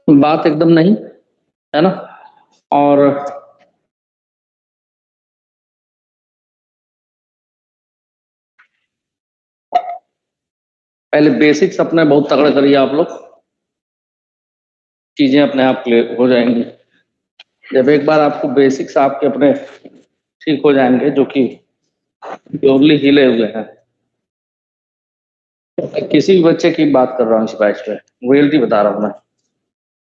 बात एकदम नहीं है ना। और पहले बेसिक्स अपने बहुत तगड़े करिए आप लोग, चीजें अपने आप क्लियर हो जाएंगी। जब एक बार आपको बेसिक्स आपके अपने ठीक हो जाएंगे, जो कि प्योरली हिले हुए हैं, किसी भी बच्चे की बात कर रहा हूँ इस बैच पे, रियलिटी बता रहा हूँ मैं,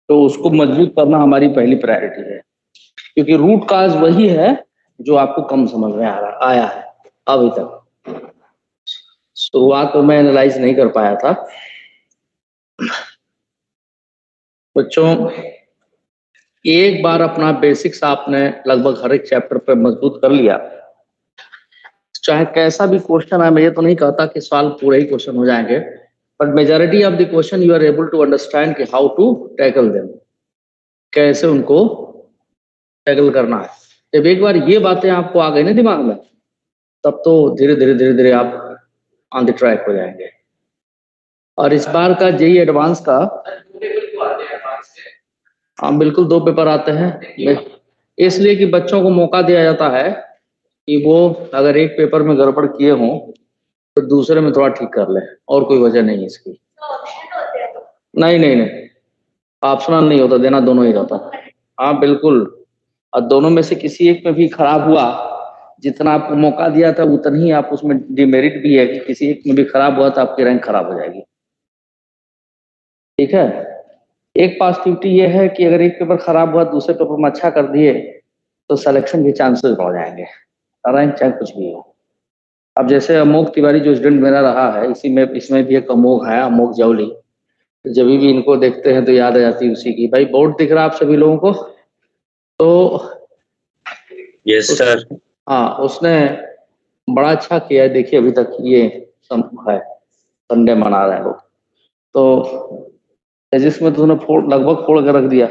तो उसको मजबूत करना हमारी पहली प्रायोरिटी है, क्योंकि रूट काज वही है जो आपको कम समझ में आया है अभी तक। शुरुआत में मैं एनालाइज नहीं कर पाया था। बच्चों, एक बार अपना बेसिक्स आपने लगभग हर एक चैप्टर पे मजबूत कर लिया, चाहे कैसा भी क्वेश्चन आए, मैं ये तो नहीं कहता कि सवाल पूरे ही क्वेश्चन हो जाएंगे, but majority of the question you are able to understand कि हाउ टू टैकल देम, कैसे उनको टैकल करना है। जब एक बार ये बातें आपको आ गई ना दिमाग में, तब तो धीरे धीरे आप ऑन द ट्रैक हो जाएंगे। और इस बार का जेई एडवांस का, हाँ बिल्कुल 2 पेपर आते हैं, इसलिए कि बच्चों को मौका दिया जाता है कि वो अगर एक पेपर में गड़बड़ किए हों तो दूसरे में थोड़ा ठीक कर ले, और कोई वजह नहीं है इसकी। नहीं नहीं नहीं, ऑप्शनल नहीं होता, देना दोनों ही रहता। हाँ बिल्कुल, और दोनों में से किसी एक में भी खराब हुआ, जितना आपको मौका दिया था उतना ही आप उसमें डिमेरिट भी है कि किसी एक में भी खराब हुआ तो आपकी रैंक खराब हो जाएगी। ठीक है, एक पॉजिटिविटी ये है कि अगर एक पेपर खराब हुआ दूसरे पेपर में अच्छा कर दिए तो सिलेक्शन के चांसेस बढ़ जाएंगे, रैंक चाहे कुछ भी हो। अब जैसे अमोक तिवारी जो स्टूडेंट मेरा रहा है, इसी में इसमें भी एक अमोक है, अमोक जवली, तो जब भी इनको देखते हैं तो याद आ जाती है उसी की। भाई बोर्ड दिख रहा है आप सभी लोगों को? तो यस सर। हाँ, उसने बड़ा अच्छा किया है, देखिए अभी तक ये है, संडे मना रहे हैं लोग, तो जिसमें तो उन्होंने लगभग फोड़ कर रख दिया।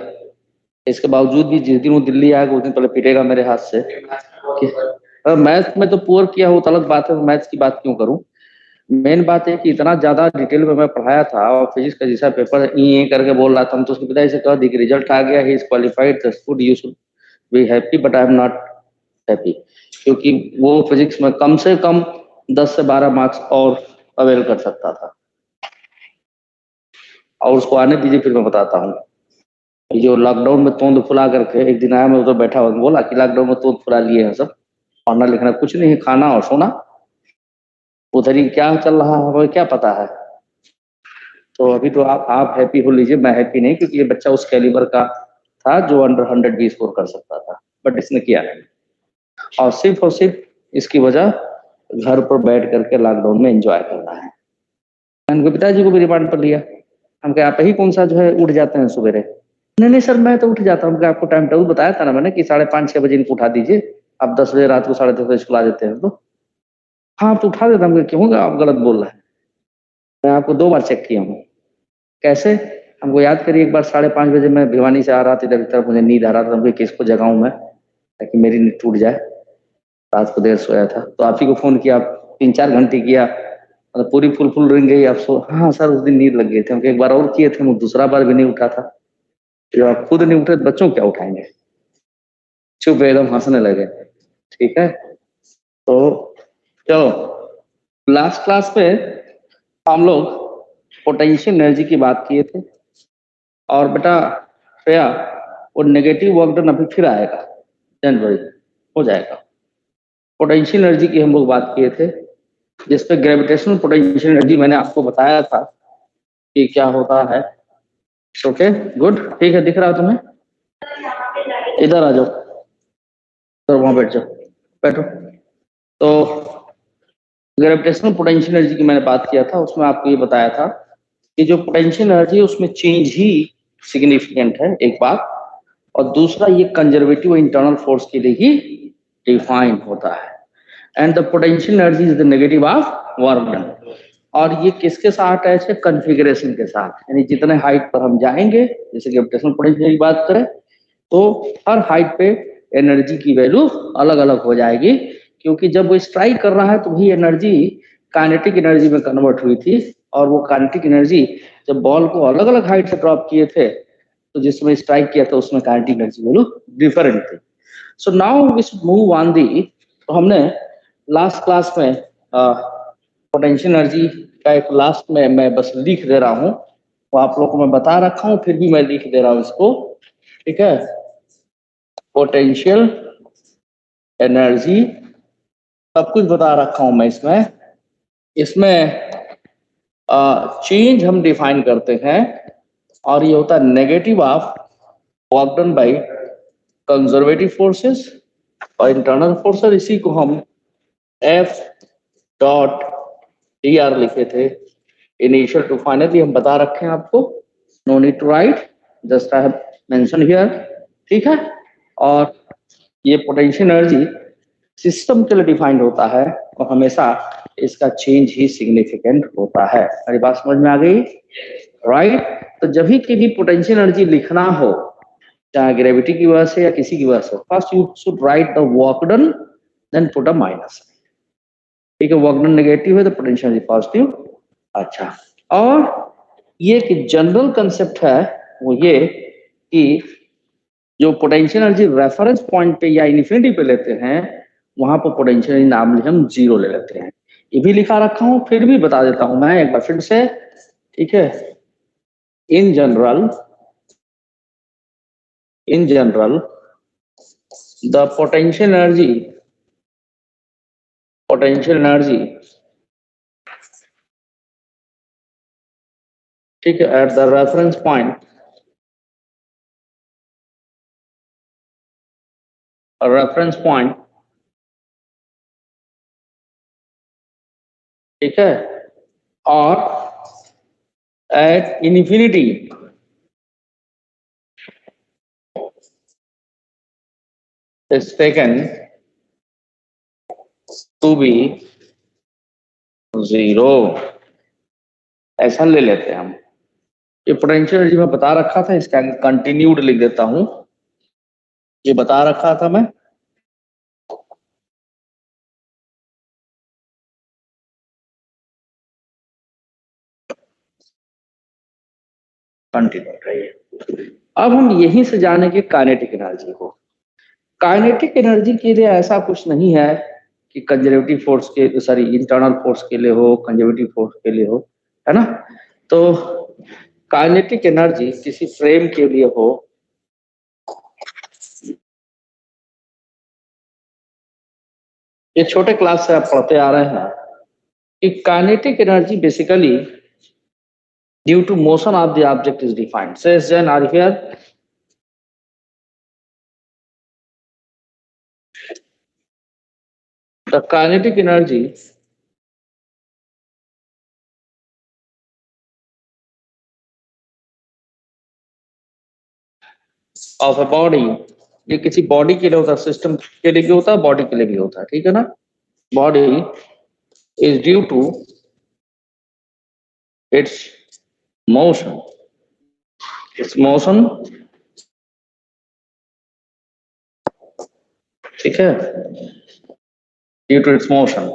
इसके बावजूद भी जिस दिन वो दिल्ली आएगा उस दिन पहले पिटेगा मेरे हाथ से कि मैथ्स में तो पुअर किया हो तो अलग बात है, मैथ्स की बात क्यों करूं। मेन बात है कि इतना ज्यादा डिटेल में मैं पढ़ाया था, और फिजिक्स का जैसा पेपर ये करके बोल रहा था, हम तो उसके पिताजी से कह दी कि रिजल्ट आ गया, he is qualified, that's good, you should be happy, but I am not happy, क्योंकि वो फिजिक्स में कम से कम 10 से 12 मार्क्स और अवेल कर सकता था। और उसको आने दीजिए, फिर मैं बताता हूँ। जो लॉकडाउन में तोंद फुला करके एक दिन आया, मैं उधर बैठा हुआ, बोला कि लॉकडाउन में तोंद फुला लिए हैं सब, पढ़ना लिखना कुछ नहीं, खाना और सोना, उधर ही क्या चल रहा है हमें क्या पता है। तो अभी तो आप हैप्पी हो लीजिए, मैं हैप्पी नहीं, क्योंकि ये बच्चा उस कैलिबर का था जो अंडर 100 भी स्कोर कर सकता था, बट इसने किया नहीं। और सिर्फ इसकी वजह घर पर बैठ करके लॉकडाउन में एंजॉय करना है। उनके पिताजी को भी रिमांड पर लिया, हम कहे आप ही कौन सा जो है उठ जाते हैं सवेरे? नहीं सर मैं तो उठ जाता हूँ। आपको टाइम टेबल बताया था ना मैंने कि 5:30-6 बजे इनको उठा दीजिए, आप 10 बजे रात को 10:30 बजे स्कूल आ जाते हैं। तो हाँ तो उठा देता हूँ। क्यों आप गलत बोल रहे हैं, मैं आपको 2 बार चेक किया हूँ। कैसे? हमको याद करिए, एक बार 5:30 बजे मैं भिवानी से आ रहा था, इधर मुझे नींद आ रहा था, किसको जगाऊं मैं ताकि मेरी नींद टूट जाए, रात को देर सोया था, तो आप ही को फोन किया, 3-4 घंटे किया, मतलब पूरी फुल रिंग गई। आप सो, हाँ सर उस दिन नींद लग गई थी। हमको एक बार और किए थे, दूसरा बार भी नहीं उठा था। जब आप खुद नहीं उठे बच्चों क्या उठाएंगे? चुप एकदम हंसने लगे। ठीक है, तो चलो लास्ट क्लास पे हम लोग पोटेंशियल एनर्जी की बात किए थे, और बेटा श्रेया वो नेगेटिव वर्क डन अभी फिर आएगा, जनवरी हो जाएगा। पोटेंशियल एनर्जी की हम लोग बात किए थे, जिसपे ग्रेविटेशनल पोटेंशियल एनर्जी मैंने आपको बताया था कि क्या होता है। ओके गुड, ठीक है, दिख रहा है तुम्हें? इधर आ जाओ, तो वहां बैठ जाओ, बैठो। तो ग्रेविटेशनल पोटेंशियल एनर्जी की मैंने बात किया था, उसमें आपको ये बताया था कि जो पोटेंशियल एनर्जी है उसमें चेंज ही सिग्निफिकेंट है, एक बात, और दूसरा ये कंजर्वेटिव इंटरनल फोर्स के लिए ही डिफाइन होता है। And the potential energy is the negative of work done. और ये किसके साथ अटैच है? कॉन्फ़िगरेशन के साथ। यानी जितने हाइट पर हम जाएंगे, जैसे ग्रेविटेशनल पोटेंशियल की बात करें तो हर हाइट पे एनर्जी की वैल्यू अलग अलग हो जाएगी, क्योंकि जब वो स्ट्राइक कर रहा है तो भी एनर्जी काइनेटिक एनर्जी में कन्वर्ट हुई थी, और वो काइनेटिक एनर्जी जब बॉल को अलग अलग हाइट से ड्रॉप किए थे तो जिसमें स्ट्राइक किया था उसमें काइनेटिक एनर्जी वैल्यू डिफरेंट थी। So now we should move on the, तो हमने लास्ट क्लास में पोटेंशियल एनर्जी का एक लास्ट में मैं बस लिख दे रहा हूँ, वो आप लोगों को मैं बता रखा हूँ, फिर भी मैं लिख दे रहा हूँ इसको, ठीक है। पोटेंशियल एनर्जी सब कुछ बता रखा हूं मैं इसमें। इसमें चेंज हम डिफाइन करते हैं, और ये होता है negative of work done by conservative forces और इंटरनल फोर्सेस। इसी को हम F डॉट डी आर लिखे थे, इनिशियल टू फाइनली हम बता रखे हैं आपको, no need to write, just I have mention here, ठीक है। और ये पोटेंशियल एनर्जी सिस्टम के लिए डिफाइंड होता है और हमेशा इसका चेंज ही सिग्निफिकेंट होता है। मेरी बात समझ में आ गई? राइट। तो जब भी पोटेंशियल एनर्जी लिखना हो, चाहे ग्रेविटी की वजह से या किसी की वजह से, first you should write the work done, then put a minus, ठीक है। वर्क डन नेगेटिव है तो पोटेंशियल एनर्जी पॉजिटिव। अच्छा, और ये कि जनरल कंसेप्ट है वो ये कि जो पोटेंशियल एनर्जी रेफरेंस पॉइंट पे या इन्फिनिटी पे लेते हैं, वहां पर पोटेंशियल एनर्जी नाम हम जीरो ले लेते हैं। ये भी लिखा रखा हूं, फिर भी बता देता हूं मैं एक बार फिर से, ठीक है। In general the potential energy ठीक है एट द रेफरेंस पॉइंट, ठीक है, और at infinity is taken to be zero, ऐसा ले लेते हैं हम। ये पोटेंशियल एनर्जी में बता रखा था, इसका कंटिन्यूड लिख देता हूं, ये बता रखा था मैं, कंटिन्यूड रहिए। अब हम यहीं से जानेंगे काइनेटिक एनर्जी को। काइनेटिक एनर्जी के लिए ऐसा कुछ नहीं है कि कंजर्वेटिव फोर्स के, सॉरी इंटरनल फोर्स के लिए हो, कंजर्वेटिव फोर्स के लिए हो, है ना। तो काइनेटिक एनर्जी किसी फ्रेम के लिए हो, ये छोटे क्लास से आप पढ़ते आ रहे हैं कि kinetic energy basically due to motion of the object is defined. Says then are here, the kinetic energy of a body, ये किसी बॉडी के लिए होता है, सिस्टम के लिए भी होता है, बॉडी के लिए भी होता है, ठीक है ना। Body is due to its motion, ठीक है, due to its motion.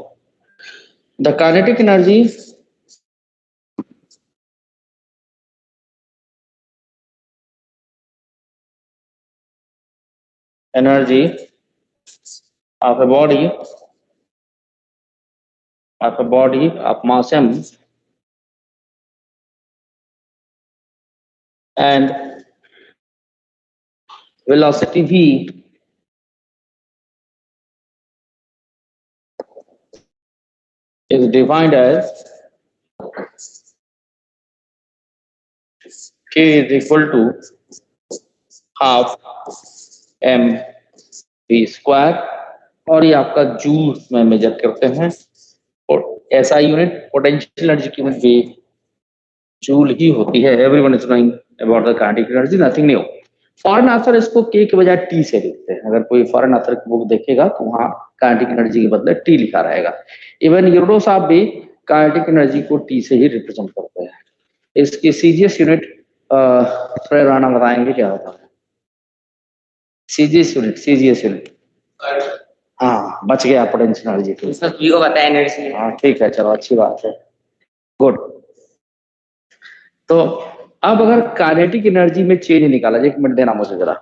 The kinetic energy of a body of mass m and velocity v is defined as k is equal to half m v square, और ये आपका joule में major करते हैं, और ऐसा यूनिट पोटेंशियल एनर्जी की unit भी जूल ही होती है। Everyone is knowing about the kinetic energy, nothing new. Foreign author इसको के के बजाय टी से लिखते हैं। अगर कोई फॉरेन ऑथर की बुक देखेगा तो वहां काइनेटिक एनर्जी के बदले टी लिखा रहेगा। इवन यूरोडो साहब भी काइनेटिक एनर्जी को टी से ही रिप्रेजेंट करते हैं। इसकी सीजीएस यूनिट श्रेय राणा बताएंगे क्या होता है। सीजीएस यूनिट हाँ, बच गया पोटेंशियल एनर्जी को। सर जी को बताया एनर्जी। हाँ ठीक है, चलो अच्छी बात है, गुड। तो अब अगर काइनेटिक एनर्जी में चेंज निकाला जाए, एक मिनट देना मुझे जरा।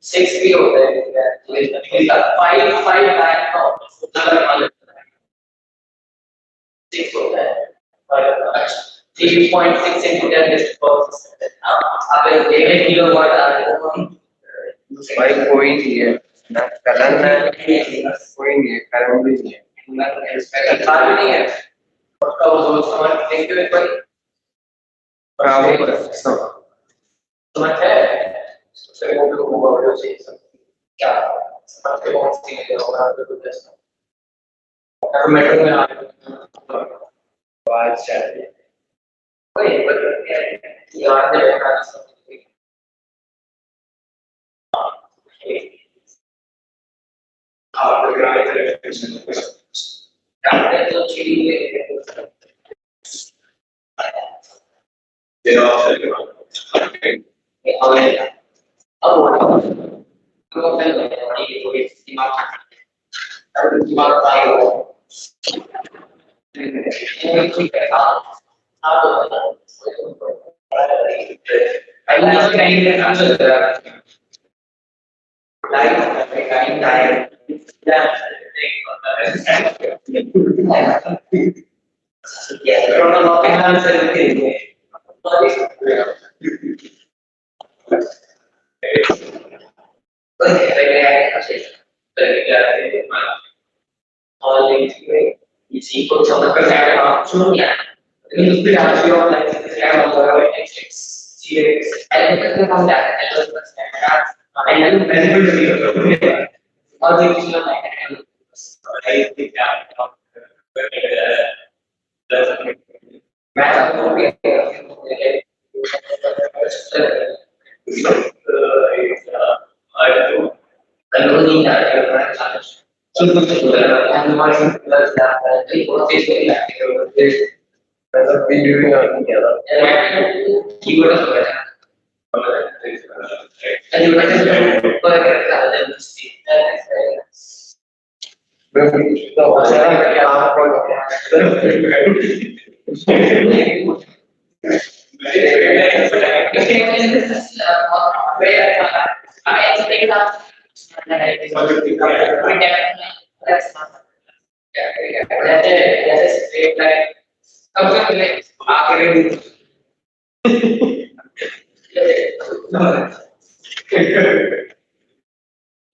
सिक्स भी होता है, फाइव सिक्स होता है, 3.6 into 10⁻⁶ आप एक किलोवाट आ रहे हो हम भाई कोई नहीं है ना, करंट है कोई नहीं है, करंट भी नहीं है, चार्ज नहीं है उसका वो समझ देखते हुए पर बराबर समझ है सबसे वो भी होगा वो चीज क्या समझ के बहुत सी है होगा तो जैसा ऑटोमेटिक में आ बात चाहिए कोई याद रहना इसी को समझ कर जाएगा आप सुनो क्या लेकिन उस पे आप जो लाइक क्या होगा एक्स जीएक्स एलिमेंट में हम जाते हैं तो बस है एलिमेंट बेनिफिट भी होता है और ये चीज है मैं आपको नहीं जा रहा है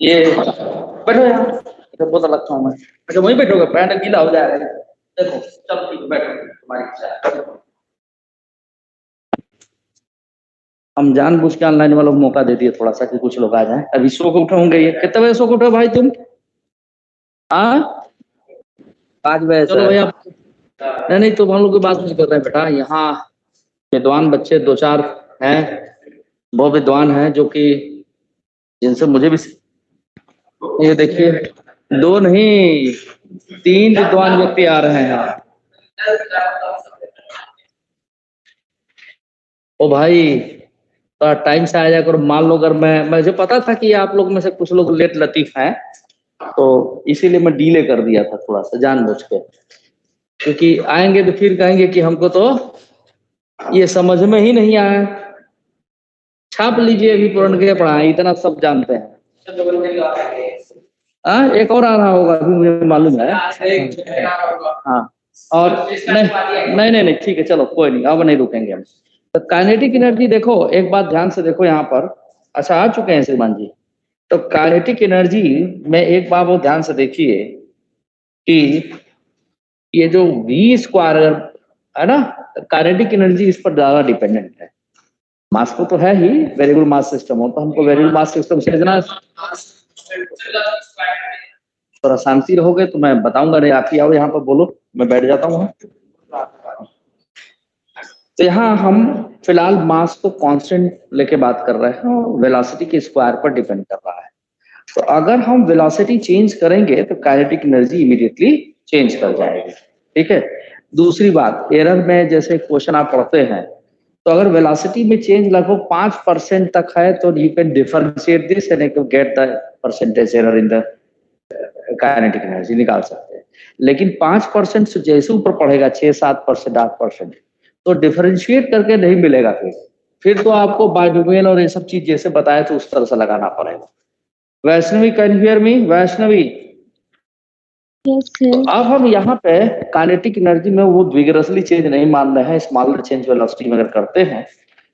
ये बैठो यार, इधर बहुत लगता हूँ मैं। अच्छा वहीं बैठोगे, पैंट गीला हो जाएगा। देखो चलो ठीक है, बैठो तुम्हारी इच्छा। हम जानबूझ के ऑनलाइन वालों को मौका दे दिए थोड़ा सा कि कुछ लोग आ जाएं। अभी सो को उठे होंगे, ये कितने बजे सो को उठे भाई तुम? हाँ 5 बजे चलो भैया, नहीं तुम हम लोग की बात नहीं कर रहे हैं बेटा। यहाँ विद्वान बच्चे 2-4 हैं, वो विद्वान हैं जो कि जिनसे मुझे भी, ये देखिए 2 नहीं 3 विद्वान व्यक्ति आ रहे हैं यहाँ। ओ भाई थोड़ा टाइम से आ जाए करो। मान लो अगर मुझे पता था कि आप लोग में से कुछ लोग लेट लतीफ हैं, तो इसीलिए मैं डीले कर दिया था थोड़ा सा जानबूझ के, क्योंकि आएंगे तो फिर कहेंगे कि हमको तो ये समझ में ही नहीं आया। छाप लीजिए अभी पूर्ण के पढ़ाए, इतना सब जानते हैं। एक और आ रहा होगा अभी मुझे मालूम है। हाँ और नहीं ठीक है, चलो कोई नहीं, अब नहीं रुकेंगे हम। तो काइनेटिक एनर्जी देखो, एक बात ध्यान से देखो यहाँ पर। अच्छा आ चुके हैं श्रीमान जी। तो काइनेटिक एनर्जी में एक बात वो ध्यान से देखिए कि ये जो v स्क्वायर है ना, काइनेटिक एनर्जी इस पर ज्यादा डिपेंडेंट है। मास को तो है ही, वेरिएबल मास सिस्टम हो, तो हमको वेरिएबल मास सिस्टम समझना। थोड़ा शांति रहोगे तो मैं बताऊंगा, नहीं आप ही आओ यहाँ पर बोलो, मैं बैठ जाता हूँ। तो यहाँ हम फिलहाल मास को कांस्टेंट लेके बात कर रहे हैं और वेलोसिटी के स्क्वायर पर डिपेंड कर रहा है। तो अगर हम वेलोसिटी चेंज करेंगे तो काइनेटिक एनर्जी इमीडिएटली चेंज कर जाएगी। ठीक है। दूसरी बात, एरर में जैसे क्वेश्चन आप पढ़ते हैं, तो अगर वेलोसिटी में चेंज लगभग 5% तक है तो you can differentiate this and you get the percentage error in the kinetic energy, निकाल सकते हैं। लेकिन 5% से जैसे ऊपर पढ़ेगा 6-7%, 8%, तो डिफरेंशिएट करके नहीं मिलेगा। फिर तो आपको बाइनोमियल और ये सब चीज जैसे बताया तो उस तरह से लगाना पड़ेगा। Vaishnavi, can you hear me? Vaishnavi, तो अब हम यहाँ पे काइनेटिक एनर्जी में वो विगरसली चेंज नहीं मान रहे हैं, स्मॉलर चेंज वेलोसिटी में अगर करते हैं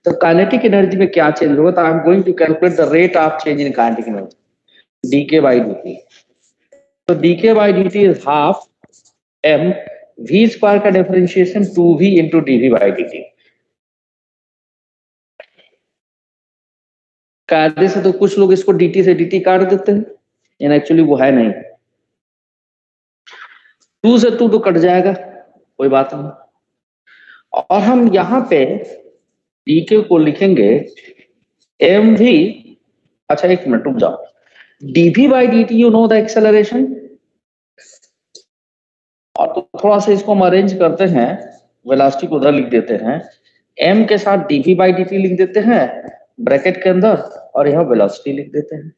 तो काइनेटिक एनर्जी में क्या चेंज होगा। तो I am going to calculate the rate of change in kinetic energy, DK by dt। तो DK by dt is half m v square का differentiation 2v into dv by dt। कायदे से तो कुछ लोग इसको dt से dt काट देते हैं, लेकिन एक्चुअली वो है नहीं। 2 से 2 तो कट जाएगा, कोई बात नहीं। और हम यहाँ पे dk को लिखेंगे mv, अच्छा एक मिनट रुक जाओ, dv by dt you know the acceleration. और तो थोड़ा सा इसको हम अरेंज करते हैं, वेलोसिटी को उधर लिख देते हैं, m के साथ dv बाई dt लिख देते हैं ब्रैकेट के अंदर, और यहाँ वेलोसिटी लिख देते हैं।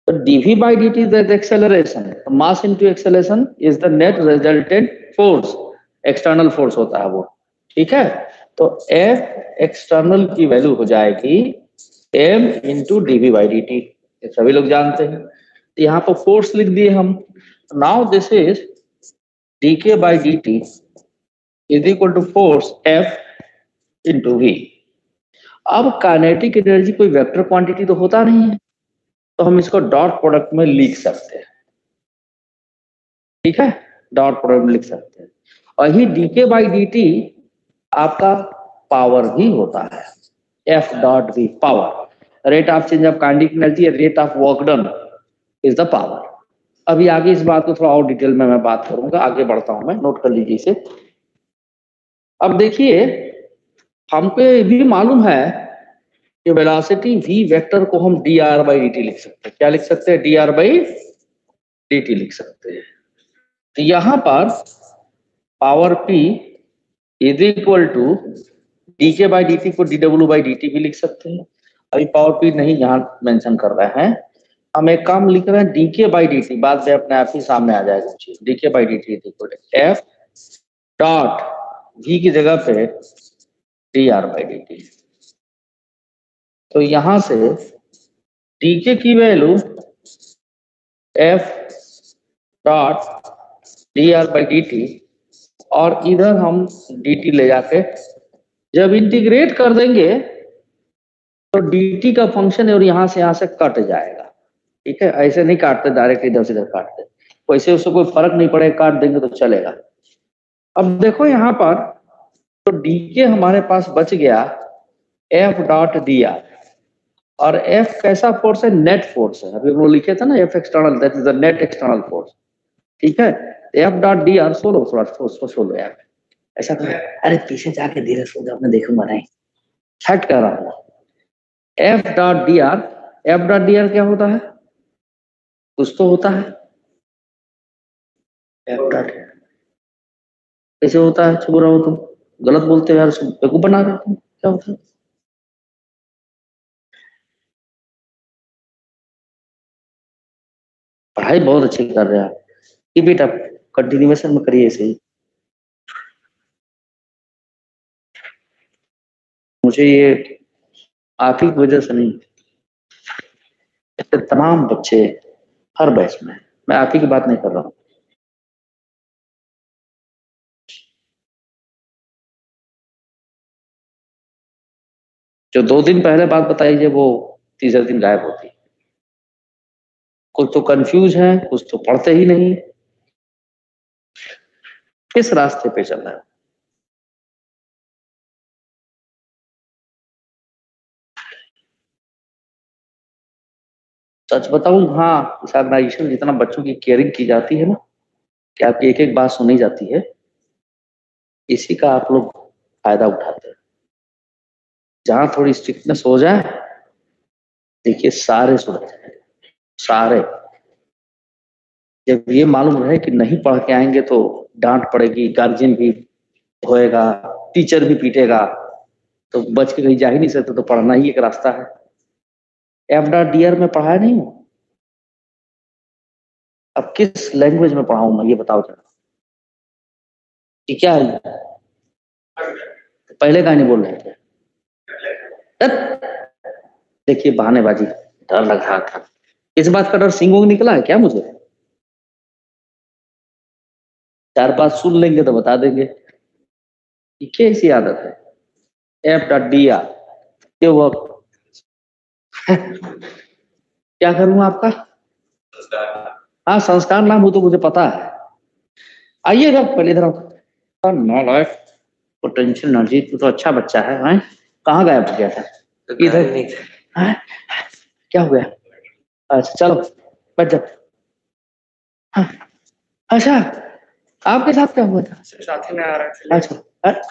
तो dv by dt is the acceleration, mass into acceleration is the net resultant force, external force होता है वो। ठीक है। तो F एक्सटर्नल की वैल्यू हो जाएगी m into dv by dt, ये सभी लोग जानते हैं। तो यहाँ पर फोर्स लिख दिए हम। Now this is dk by dt is equal to force F into v। अब काइनेटिक एनर्जी कोई वेक्टर क्वांटिटी तो होता नहीं है, तो हम इसको डॉट प्रोडक्ट में लिख सकते हैं। ठीक है, डॉट प्रोडक्ट में लिख सकते हैं। और ही डीके बाई dt आपका पावर भी होता है, F dot V, power, rate of change of kinetic energy, rate of work done is the power. अभी आगे इस बात को थोड़ा और डिटेल में मैं बात करूंगा, आगे बढ़ता हूं मैं, नोट कर लीजिए इसे। अब देखिए, हमको ये भी मालूम है कि वेलोसिटी v वेक्टर को हम dr बाई dt लिख सकते हैं। क्या लिख सकते हैं? dr बाई dt लिख सकते हैं। तो यहां पर power p is equal to dk by dt को dw बाई dt भी लिख सकते हैं। अभी पावर p नहीं यहाँ मेंशन कर रहे हैं, हम एक काम लिख रहे हैं dk बाई dt, बाद में अपने आप ही सामने आ जाएगा चीज। dk by dt is equal to f dot v की जगह पे dr बाई dt। तो यहां से dk की value f dot dr by dt, और इधर हम dt ले जाके जब इंटीग्रेट कर देंगे तो dt का फंक्शन है और यहां से कट जाएगा। ठीक है, ऐसे नहीं काटते डायरेक्ट, इधर से इधर काटते, वैसे उससे कोई फर्क नहीं पड़ेगा, काट देंगे तो चलेगा। अब देखो यहाँ पर, तो dk हमारे पास बच गया f डॉट dr, और F कैसा फोर्स है? नेट फोर्स है। अभी वो लिखे थे ना F external, that is the net external force. ठीक है, F dot D R, solo थोड़ा सोलो यार, ऐसा कर, अरे पीछे जाके धीरे सो जाओ, मैं देखूंगा नहीं, छट कर रहा हूँ। F dot D R, F dot D R क्या होता है? कुछ तो होता है, F डॉट कैसे होता है? छुप रहा हो तुम, गलत बोलते हो यार, बेवकूफ बना रहे हो, क्या होता है? पढ़ाई बहुत अच्छी कर रहे हैं आप, कीप इट अप, कंटिन्यूएशन में करिए इसे। मुझे ये आप ही की वजह से नहीं, ऐसे तमाम बच्चे हर बैच में, मैं आप ही की बात नहीं कर रहा हूँ। जो 2 दिन पहले बात बताई है वो तीसरे दिन गायब होती। कुछ तो कंफ्यूज है, कुछ तो पढ़ते ही नहीं। किस रास्ते पे चल रहा है? सच बताऊं, हाँ, इस ऑर्गेनाइजेशन जितना बच्चों की केयरिंग की जाती है ना, कि आपकी एक एक बात सुनी जाती है, इसी का आप लोग फायदा उठाते हैं। जहां थोड़ी स्ट्रिक्टनेस हो जाए, देखिए सारे सुधर जाएंगे, सारे। जब ये मालूम रहे कि नहीं पढ़ के आएंगे तो डांट पड़ेगी, गार्जियन भी होएगा, टीचर भी पीटेगा, तो बच के कहीं जा ही नहीं सकते, तो पढ़ना ही एक रास्ता है। FDR में पढ़ाया नहीं हूं, अब किस लैंग्वेज में पढ़ाऊं मैं, ये बताओ जरा। कि क्या है, पहले का नहीं बोल रहे थे? देखिए बहानेबाजी, डर लग रहा था। इस बात का डर सिंगों निकला है क्या मुझे? चार बात सुन लेंगे तो बता देंगे कि कैसी आदत है। FDR ये वर्क क्या करूं आपका? हाँ, संस्कार नाम हो तो मुझे पता है। आइएगा पहले इधर आओ। नालायक, पोटेंशियल एनर्जी, तू तो अच्छा बच्चा है, हैं? कहाँ गायब हो गया था? इधर नहीं था। क्या हो गया? अच्छा चलो बैठ जाओ। हाँ, अच्छा, आपके साथ क्या हुआ था? साथी में आ रहा है। अच्छा,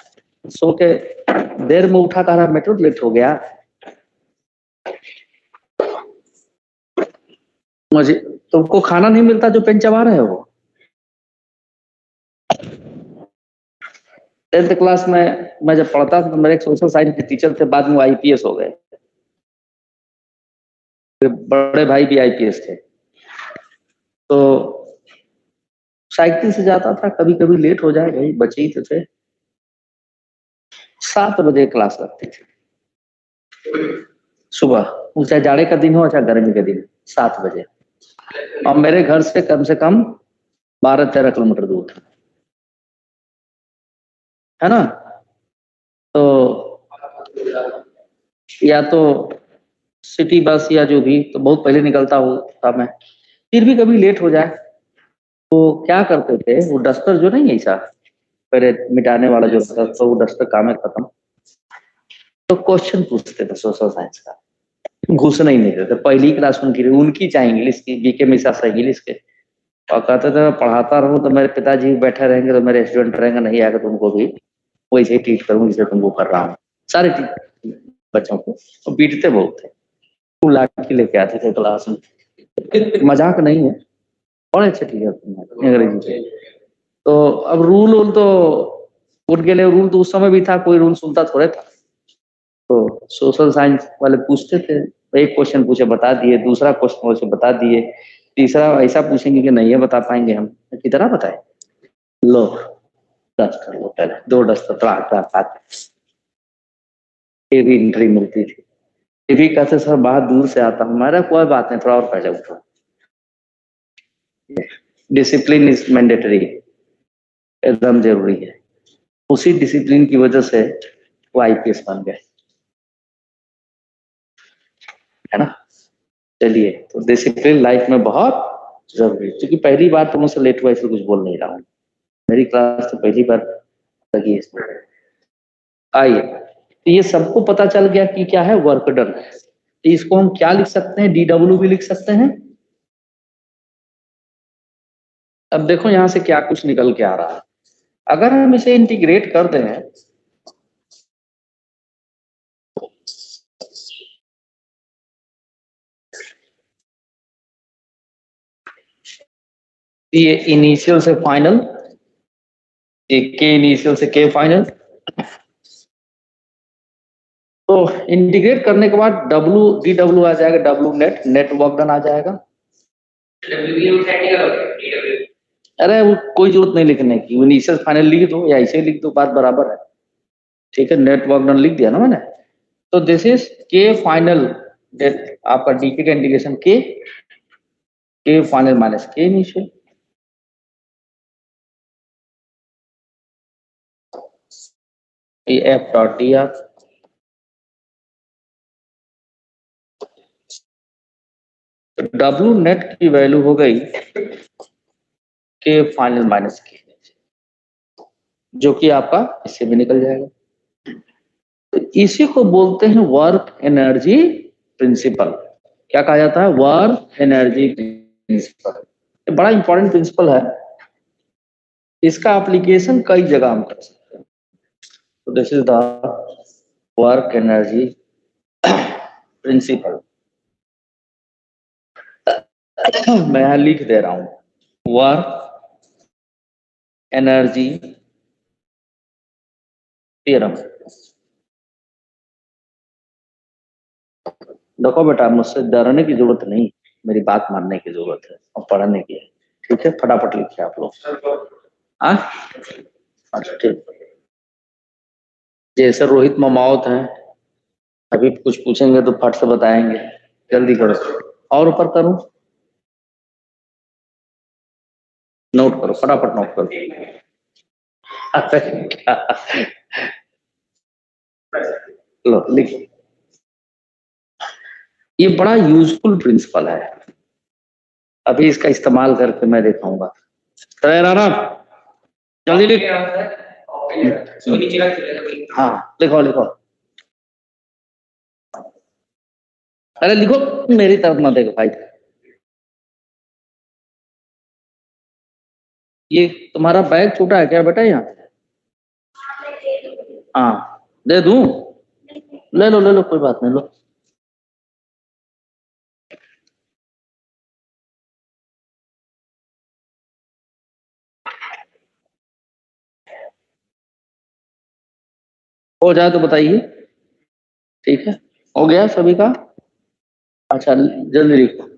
सो के देर में उठा था, मेट्रो लेट हो गया मुझे। तुमको खाना नहीं मिलता जो पेन चबा रहे हो? 10th क्लास में मैं जब पढ़ता था तो मेरे एक सोशल साइंस के टीचर थे, बाद में IPS हो गए। बड़े भाई भी IPS थे। तो साइकिल से जाता था, कभी कभी लेट हो जाए, भाई बचे ही तो थे। 7 बजे क्लास लगती थी सुबह, चाहे जाड़े का दिन हो चाहे गर्मी का दिन, 7 बजे। और मेरे घर से कम 12-13 किलोमीटर दूर था, है ना? तो या तो सिटी बस या जो भी, तो बहुत पहले निकलता हो था मैं। फिर भी कभी लेट हो जाए तो क्या करते थे, वो डस्टर जो नहीं है ऐसा पहले मिटाने वाला जो था, तो वो डस्टर काम है खत्म, तो क्वेश्चन पूछते थे सोशल साइंस का। घुसने ही नहीं देते, पहली क्लास उनकी उनकी चाहे इंग्लिश की, BK मिश्रा से इंग्लिश के। और कहते थे मैं पढ़ाता रहूं तो मेरे पिताजी भी बैठे रहेंगे, तो मेरे स्टूडेंट रहेंगे, नहीं आएगा तो उनको भी वैसे ही ट्रीट करूंगी जैसे तुमको कर रहा हूँ। सारे बच्चों को, और पीटते बहुत थे। वो लाठी लेके आते थे क्लास में, मजाक नहीं है। बड़े अच्छे टीचर थे अंग्रेजी के। तो अब रूल तो उनके लिए रूल तो उस समय भी था, कोई रूल सुनता थोड़े था। तो सोशल साइंस वाले पूछते थे, एक क्वेश्चन पूछे बता दिए, दूसरा क्वेश्चन पूछे बता दिए, तीसरा ऐसा पूछेंगे कि नहीं है बता पाएंगे हम, कितना बताए। लो डस्टर लो, पहले 2 डस्टर फिर भी एंट्री मिलती थी। फिर भी कहते सर बहुत दूर से आता हूँ, मेरा कोई बात नहीं, थोड़ा और पहले उठो। डिसिप्लिन इज मैंडेटरी, एकदम जरूरी है। उसी डिसिप्लिन की वजह से वो IPS बन गए, है ना? चलिए, तो डिसिप्लिन लाइफ में बहुत जरूरी है। क्योंकि पहली बार तो मुझसे लेट हुआ इसलिए कुछ बोल नहीं रहा हूँ, मेरी क्लास तो पहली बार लगी है इसमें। आइए, तो ये सबको पता चल गया कि क्या है, वर्क डन। तो इसको हम क्या लिख सकते हैं, DW भी लिख सकते हैं। अब देखो यहां से क्या कुछ निकल के आ रहा है। अगर हम इसे इंटीग्रेट कर दें, ये इनिशियल से फाइनल, ये के इनिशियल से के फाइनल, तो इंटीग्रेट करने के बाद DW आ जाएगा, W नेट वर्क डन आ जाएगा। अरे वो कोई जरूरत नहीं लिखने की, इनिशियल फाइनल लिख दो या ऐसे लिख दो, बात बराबर है। ठीक है, नेट वर्क डन लिख दिया ना मैंने। तो दिस इज के फाइनल, आपका DK का इंटीग्रेशन के final minus K initial. F.dr W net की वैल्यू हो गई के फाइनल माइनस के। जो कि आपका इससे भी निकल जाएगा। तो इसी को बोलते हैं वर्क एनर्जी प्रिंसिपल। क्या कहा जाता है? Work energy principal. ये बड़ा इंपॉर्टेंट प्रिंसिपल है, इसका एप्लीकेशन कई जगह हम कर सकते हैं। तो this is the work energy principal. मैं यहां लिख दे रहा हूं, वर्क एनर्जी थ्योरम। देखो बेटा, मुझसे डरने की जरूरत नहीं, मेरी बात मानने की जरूरत है और पढ़ने की है। ठीक है, फटाफट लिखिए आप लोग। हाँ, अच्छा ठीक। जैसे रोहित ममावत हैं, अभी कुछ पूछेंगे तो फट से बताएंगे, जल्दी करो। और ऊपर करूं? नोट करो, फटाफट नोट करो। लो लिखो। ये बड़ा यूजफुल प्रिंसिपल है, अभी इसका इस्तेमाल करके मैं दिखाऊंगा। राणा जल्दी लिख। हाँ लिखो लिखो, अरे लिखो, मेरी तरफ ना देखो भाई। ये तुम्हारा बैग छोटा है क्या बेटा? यहाँ हाँ दे दूं? ले लो ले लो, कोई बात नहीं, लो। हो जाए तो बताइए। ठीक है, हो गया सभी का? अच्छा जल्दी लिखो।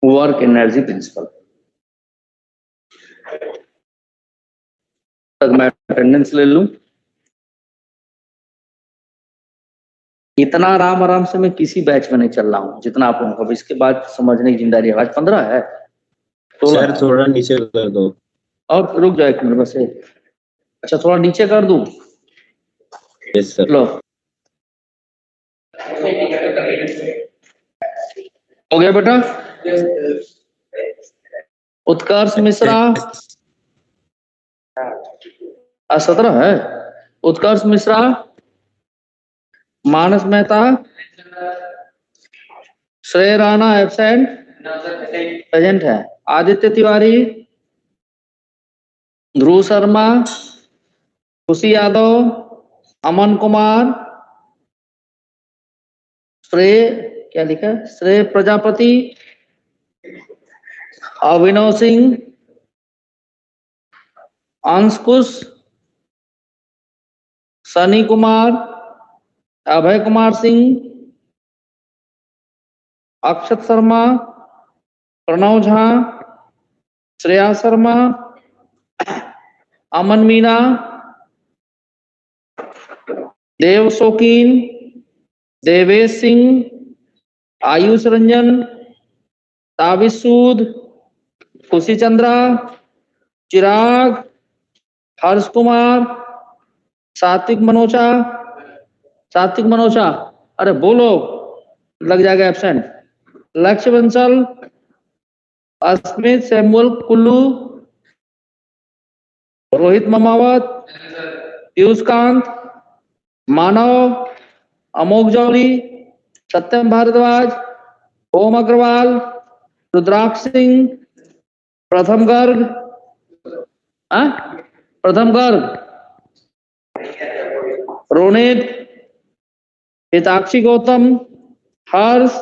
Work energy principal. तक मैं अटेंडेंस ले लूं। इतना आराम आराम से मैं किसी बैच में नहीं चल रहा हूँ जितना आप लोगों को। इसके बाद समझने की जिम्मेदारी है। आज 15 है, 16 सर थोड़ा नीचे कर दो। और रुक जाओ 1 मिनट बस। अच्छा थोड़ा नीचे कर दूं? Yes sir. लो, हो गया बेटा? उत्कर्ष मिश्रा 17 है। उत्कर्ष मिश्रा, मानस मेहता, श्रेय राणा एब्सेंट, प्रेजेंट है। आदित्य तिवारी, ध्रुव शर्मा, खुशी यादव, अमन कुमार, श्रेय, क्या लिखा? श्रेय प्रजापति, अभिनव सिंह, अंशकुश, सनी कुमार, अभय कुमार सिंह, अक्षत शर्मा, प्रणव झा, श्रेया शर्मा, अमन मीना, देव शौकीन, देवेश सिंह, आयुष रंजन, ताबिश सूद, खुशी चंद्रा, चिराग, हर्ष कुमार, सात्विक मनोचा। सात्विक मनोचा, अरे बोलो, लग जाएगा एब्सेंट। लक्ष्य बंसल, अस्मित सैमुअल कुल्लू, रोहित ममावत, पीयूष कांत, मानव, अमोक जौहरी, सत्यम भारद्वाज, ओम अग्रवाल, रुद्राक्ष सिंह, प्रथम गर्ग, प्रथम गर्ग, रोनित, हिताक्षी गौतम, हर्ष।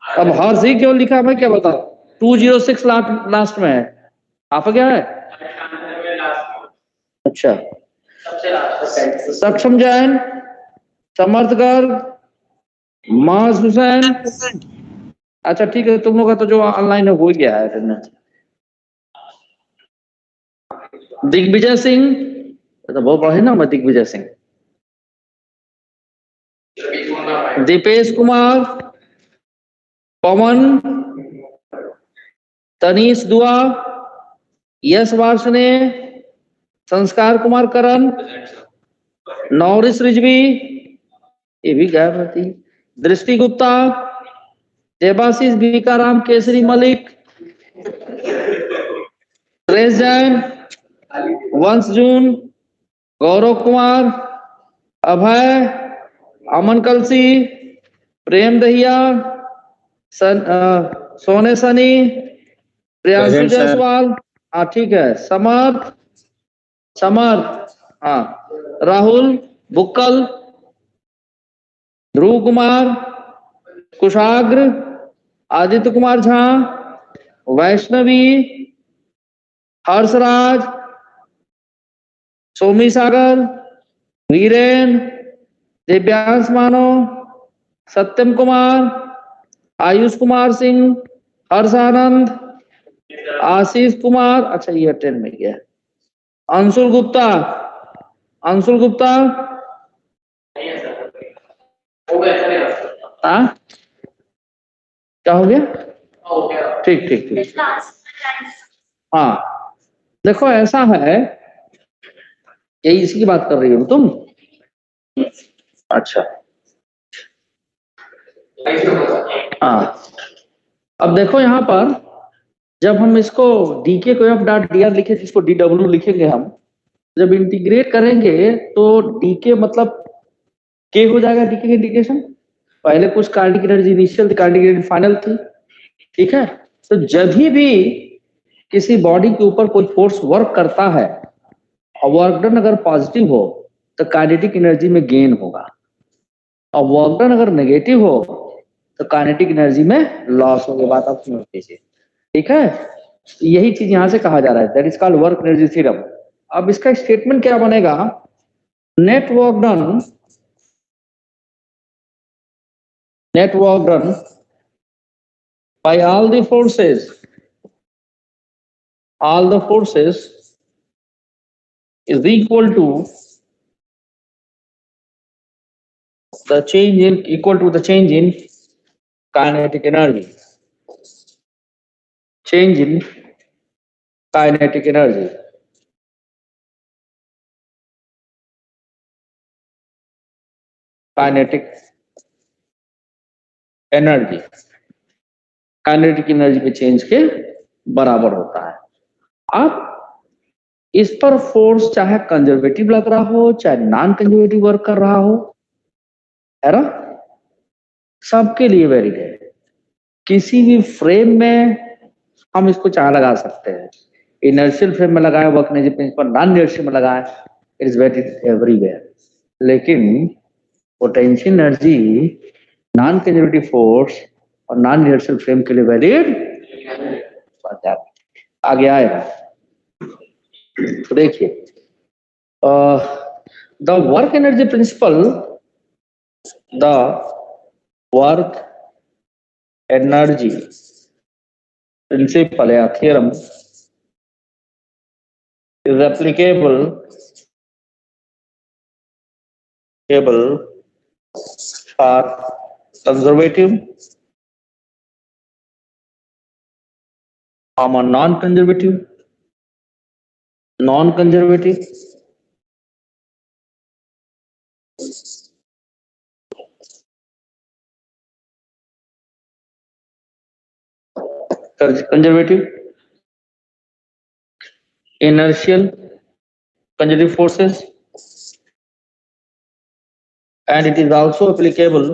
अब हर्ष ही क्यों लिखा मैं क्या बताऊं? 206 लास्ट में है। आप क्या है? अच्छा, सक्षम जैन, समर्थ गर्ग, माज हुसैन। अच्छा ठीक है, तुम लोग का तो जो ऑनलाइन है हो ही गया है। दिग्विजय सिंह, तो बहुत बड़ा है ना, मैं दिग्विजय सिंह। दीपेश कुमार, पवन, तनीश दुआ, यश वार्षणे, संस्कार कुमार करण, नौरिस रिजवी, ये भी गायब रहती, दृष्टि गुप्ता, देवाशीष बीकाराम केसरी मलिक, सुरेश जैन, वंश जून, गौरव कुमार, अभय, अमन कलसी, प्रेम दहिया, सोने सनी, प्रियांशु Present, sir. जायसवाल, हाँ ठीक है, समर्थ, हाँ, राहुल बुक्कल, ध्रुव कुमार, कुशाग्र, आदित्य कुमार झा, वैष्णवी, हर्षराज, सोमी सागर, वीरेन, दिव्यांश मानो, सत्यम कुमार, आयुष कुमार सिंह, हर्ष आनंद, आशीष कुमार, अच्छा ये 10 में गया, अंशुल गुप्ता, हाँ क्या हो गया? ठीक। हाँ देखो ऐसा है, यही इसी की बात कर रही हो तुम? अच्छा हाँ, अब देखो यहाँ पर जब हम इसको डीके को एफ डॉट डी आर लिखे, जिसको डी डब्ल्यू लिखेंगे हम, जब इंटीग्रेट करेंगे तो डीके मतलब के हो जाएगा, डीके की इंटीग्रेशन पहले कुछ कार्डिक एनर्जी इनिशियल थी, कार्डिक एनर्जी फाइनल थी, ठीक है। तो जब भी किसी बॉडी के ऊपर कोई फोर्स वर्क करता है और वर्क डन अगर पॉजिटिव हो तो काइनेटिक एनर्जी में गेन होगा, और वर्क डन अगर नेगेटिव हो तो काइनेटिक एनर्जी में लॉस होगी। बात आप समझ लीजिए, ठीक है। यही चीज यहां से कहा जा रहा है, that is called work energy theorem. अब इसका स्टेटमेंट क्या बनेगा? Net work done by all the forces is equal to the change in kinetic energy. Change in kinetic energy. Kinetic energy में चेंज के बराबर होता है। अब इस पर फोर्स चाहे कंजर्वेटिव लग रहा हो चाहे नॉन कंजर्वेटिव वर्क कर रहा हो, है ना, सबके लिए वैलिड है। किसी भी फ्रेम में हम इसको चाहे लगा सकते हैं, इनर्शियल फ्रेम में लगाए, work energy principal non inertial में लगाए, इट इज वैलिड एवरीवेयर। लेकिन potential energy non conservative force और नॉन इनर्शियल फ्रेम के लिए वैलिड आगे आएगा। तो देखिए, द वर्क एनर्जी प्रिंसिपल या theorem is applicable for conservative or non-conservative inertial conservative forces, and it is also applicable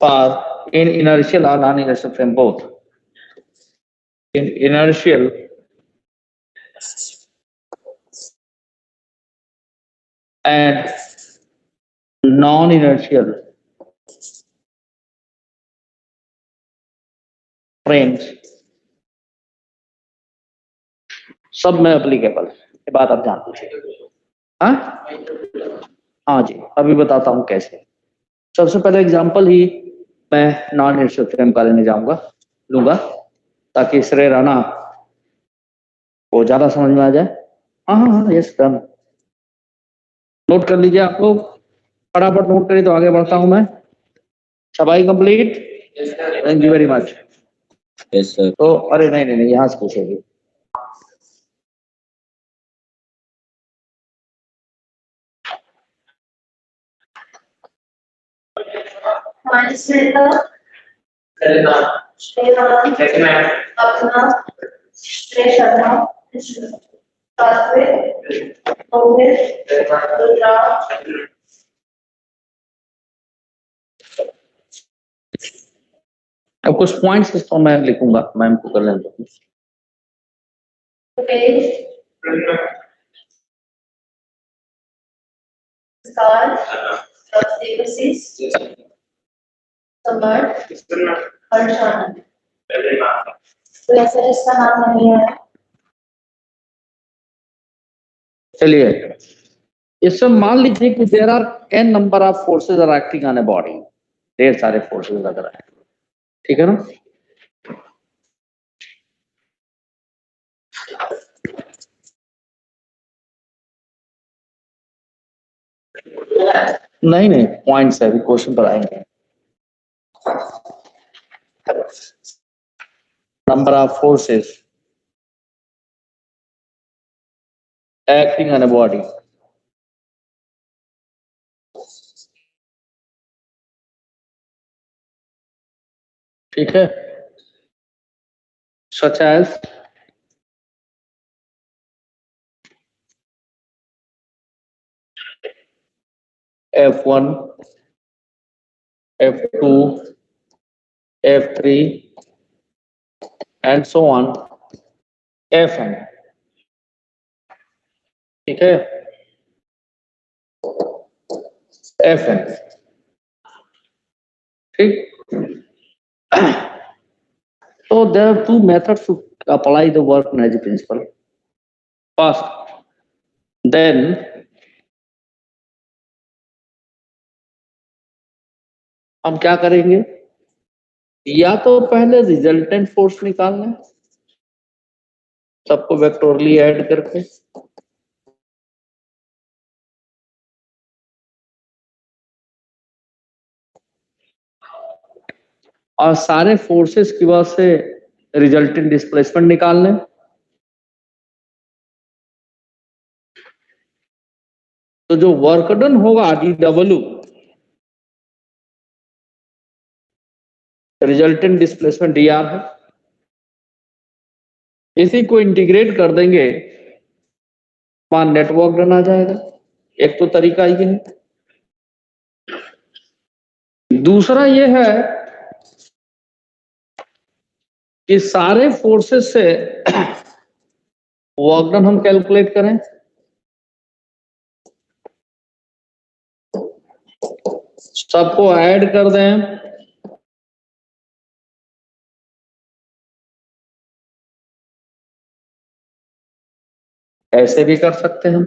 for in inertial or non-inertial frame both. In inertial and non-inertial frames सब में applicable, ये बात आप जान लीजिए। हाँ जी, अभी बताता हूँ कैसे। सबसे पहले एग्जांपल ही मैं नॉन इनर्शियल फ्रेम का लेने लूंगा ताकि श्रेय राणा को ज्यादा समझ में आ जाए। हाँ यस डन, नोट कर लीजिए आप लोग, फटाफट नोट करिए तो आगे बढ़ता हूं मैं। छपाई complete? Thank you very much. Yes sir. तो अरे नहीं यहाँ से पूछेगी। माइनस में तो करना देखना अपना श्रेय करना सातवें होंगे दूसरा अब कुछ पॉइंट्स तो मैं लिखूंगा, मैम को कर लेंगे। स्टार सेक्रेसीज समर्थ हर्षानंद तो ऐसा जिसका नाम नहीं है। चलिए इसमें मान लीजिए कि there are n number of forces are acting on a body, ढेर सारे फोर्सेस लग रहा है, ठीक है ना। नहीं नहीं पॉइंट्स है, अभी क्वेश्चन पर आएंगे। Number of forces acting on a body, ठीक है, such as F1, F2, F3 and so on, Fn, ठीक है, Fn, ठीक। So there are two methods to apply the work energy principle. First, then हम क्या करेंगे, या तो पहले रिजल्टेंट फोर्स निकालना है सबको वेक्टोरली ऐड करके, और सारे फोर्सेस की वजह से रिजल्टेंट डिस्प्लेसमेंट निकालने, तो जो वर्क डन होगा DW रिजल्टेंट डिस्प्लेसमेंट DR है, इसी को इंटीग्रेट कर देंगे, वहां नेटवर्क डन आ जाएगा। एक तो तरीका ये है। दूसरा ये है कि सारे फोर्सेस से वर्क डन हम कैलकुलेट करें, सबको ऐड कर दें, ऐसे भी कर सकते हैं हम,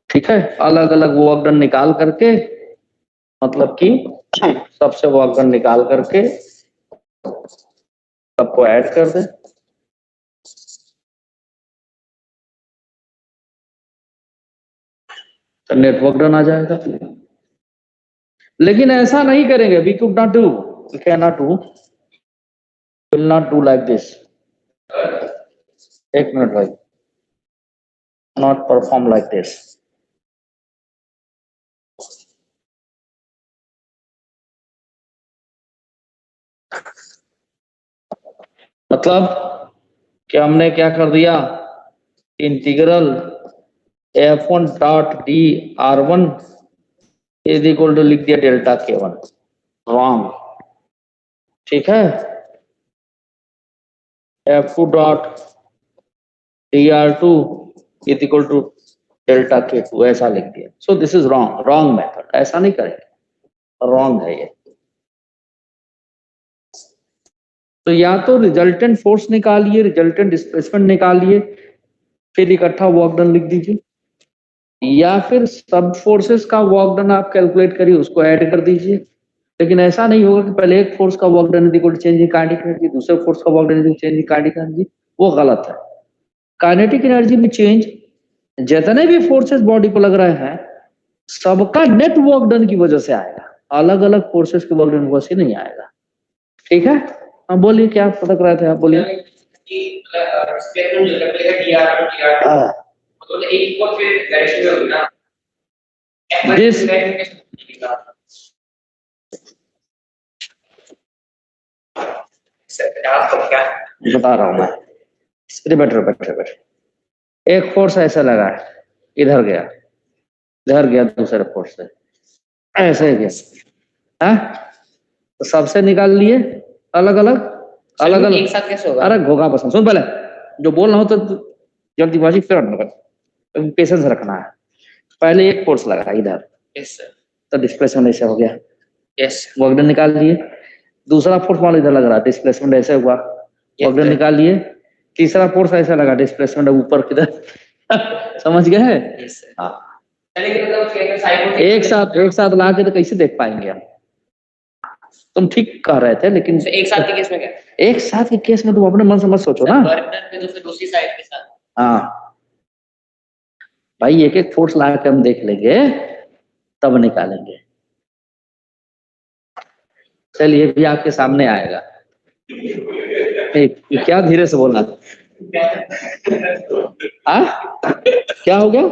ठीक है, अलग अलग वर्क डन निकाल करके, मतलब कि सबसे वर्क डन निकाल करके सबको ऐड कर दें, तो नेटवर्क डन आ जाएगा। लेकिन ऐसा नहीं करेंगे, we could not do, we can not do, will not do like this. एक मिनट भाई, नॉट परफॉर्म लाइक दिस। मतलब कि हमने क्या कर दिया, integral F1 dot dr1 is equal to लिख दिया डेल्टा K1, रॉन्ग, ठीक है। F2 dot dr2 is equal to delta K2 ऐसा लिख दिया। So this is wrong, wrong method, ऐसा नहीं करेंगे, रॉन्ग है ये। तो या तो रिजल्टेंट फोर्स निकालिए, रिजल्टेंट डिस्प्लेसमेंट निकालिए, फिर इकट्ठा वर्क डन लिख दीजिए, या फिर सब फोर्सेस का वर्क डन आप कैलकुलेट करिए, उसको ऐड कर दीजिए। लेकिन ऐसा नहीं होगा कि पहले एक फोर्स का work done equal to change in kinetic energy, दूसरे फोर्स का work done equal to change in kinetic energy, वो गलत है। काइनेटिक एनर्जी में चेंज जितने भी फोर्सेस बॉडी को लग रहे हैं सबका नेट वर्क डन की वजह से आएगा, अलग अलग फोर्सेस के वर्क डन की वजह से नहीं आएगा, ठीक है। हाँ बोलिए, क्या पता कर रहे थे आप, बोलिए। कि स्पेक्ट्रम जो लगेगा DR तो एक को फिर डायरेक्शन में होगा This आपको क्या बता रहा हूँ मैं। इधर बैठो बैठो बैठो। एक फोर्स ऐसा लगा है, इधर गया दूसरे फोर्स से ऐसे गया है, तो सबसे निकाल लिए अलग अलग एक साथ कैसे होगा? अरे घोगा पसंद सुन, पहले जो बोल रहा हूँ तो जल्दीबाजी फिर पेशेंस रखना है। पहले एक फोर्स लगा इधर, यस सर। तो डिस्प्लेसमेंट ऐसे हो गया, यस वर्क डन निकाल लिए। दूसरा फोर्स मान लो इधर लग रहा, डिस्प्लेसमेंट ऐसे हुआ, वर्क डन निकाल लिए। तीसरा फोर्स ऐसा लगा, डिस्प्लेसमेंट ऊपर किधर समझ गए हैं? Yes sir. हाँ, मतलब एक साथ ला के तो कैसे देख पाएंगे हम? तुम ठीक कह रहे थे, लेकिन एक साथ के केस में क्या? एक साथ के केस में तुम अपने मन से मत सोचो ना। बर्नर पे दूसरी साइड के साथ। हाँ भाई, एक एक फोर्स ला के हम देख लेंगे तब निकालेंगे। चलिए भी आपके सामने आएगा। क्या धीरे से बोलना? हाँ क्या हो गया?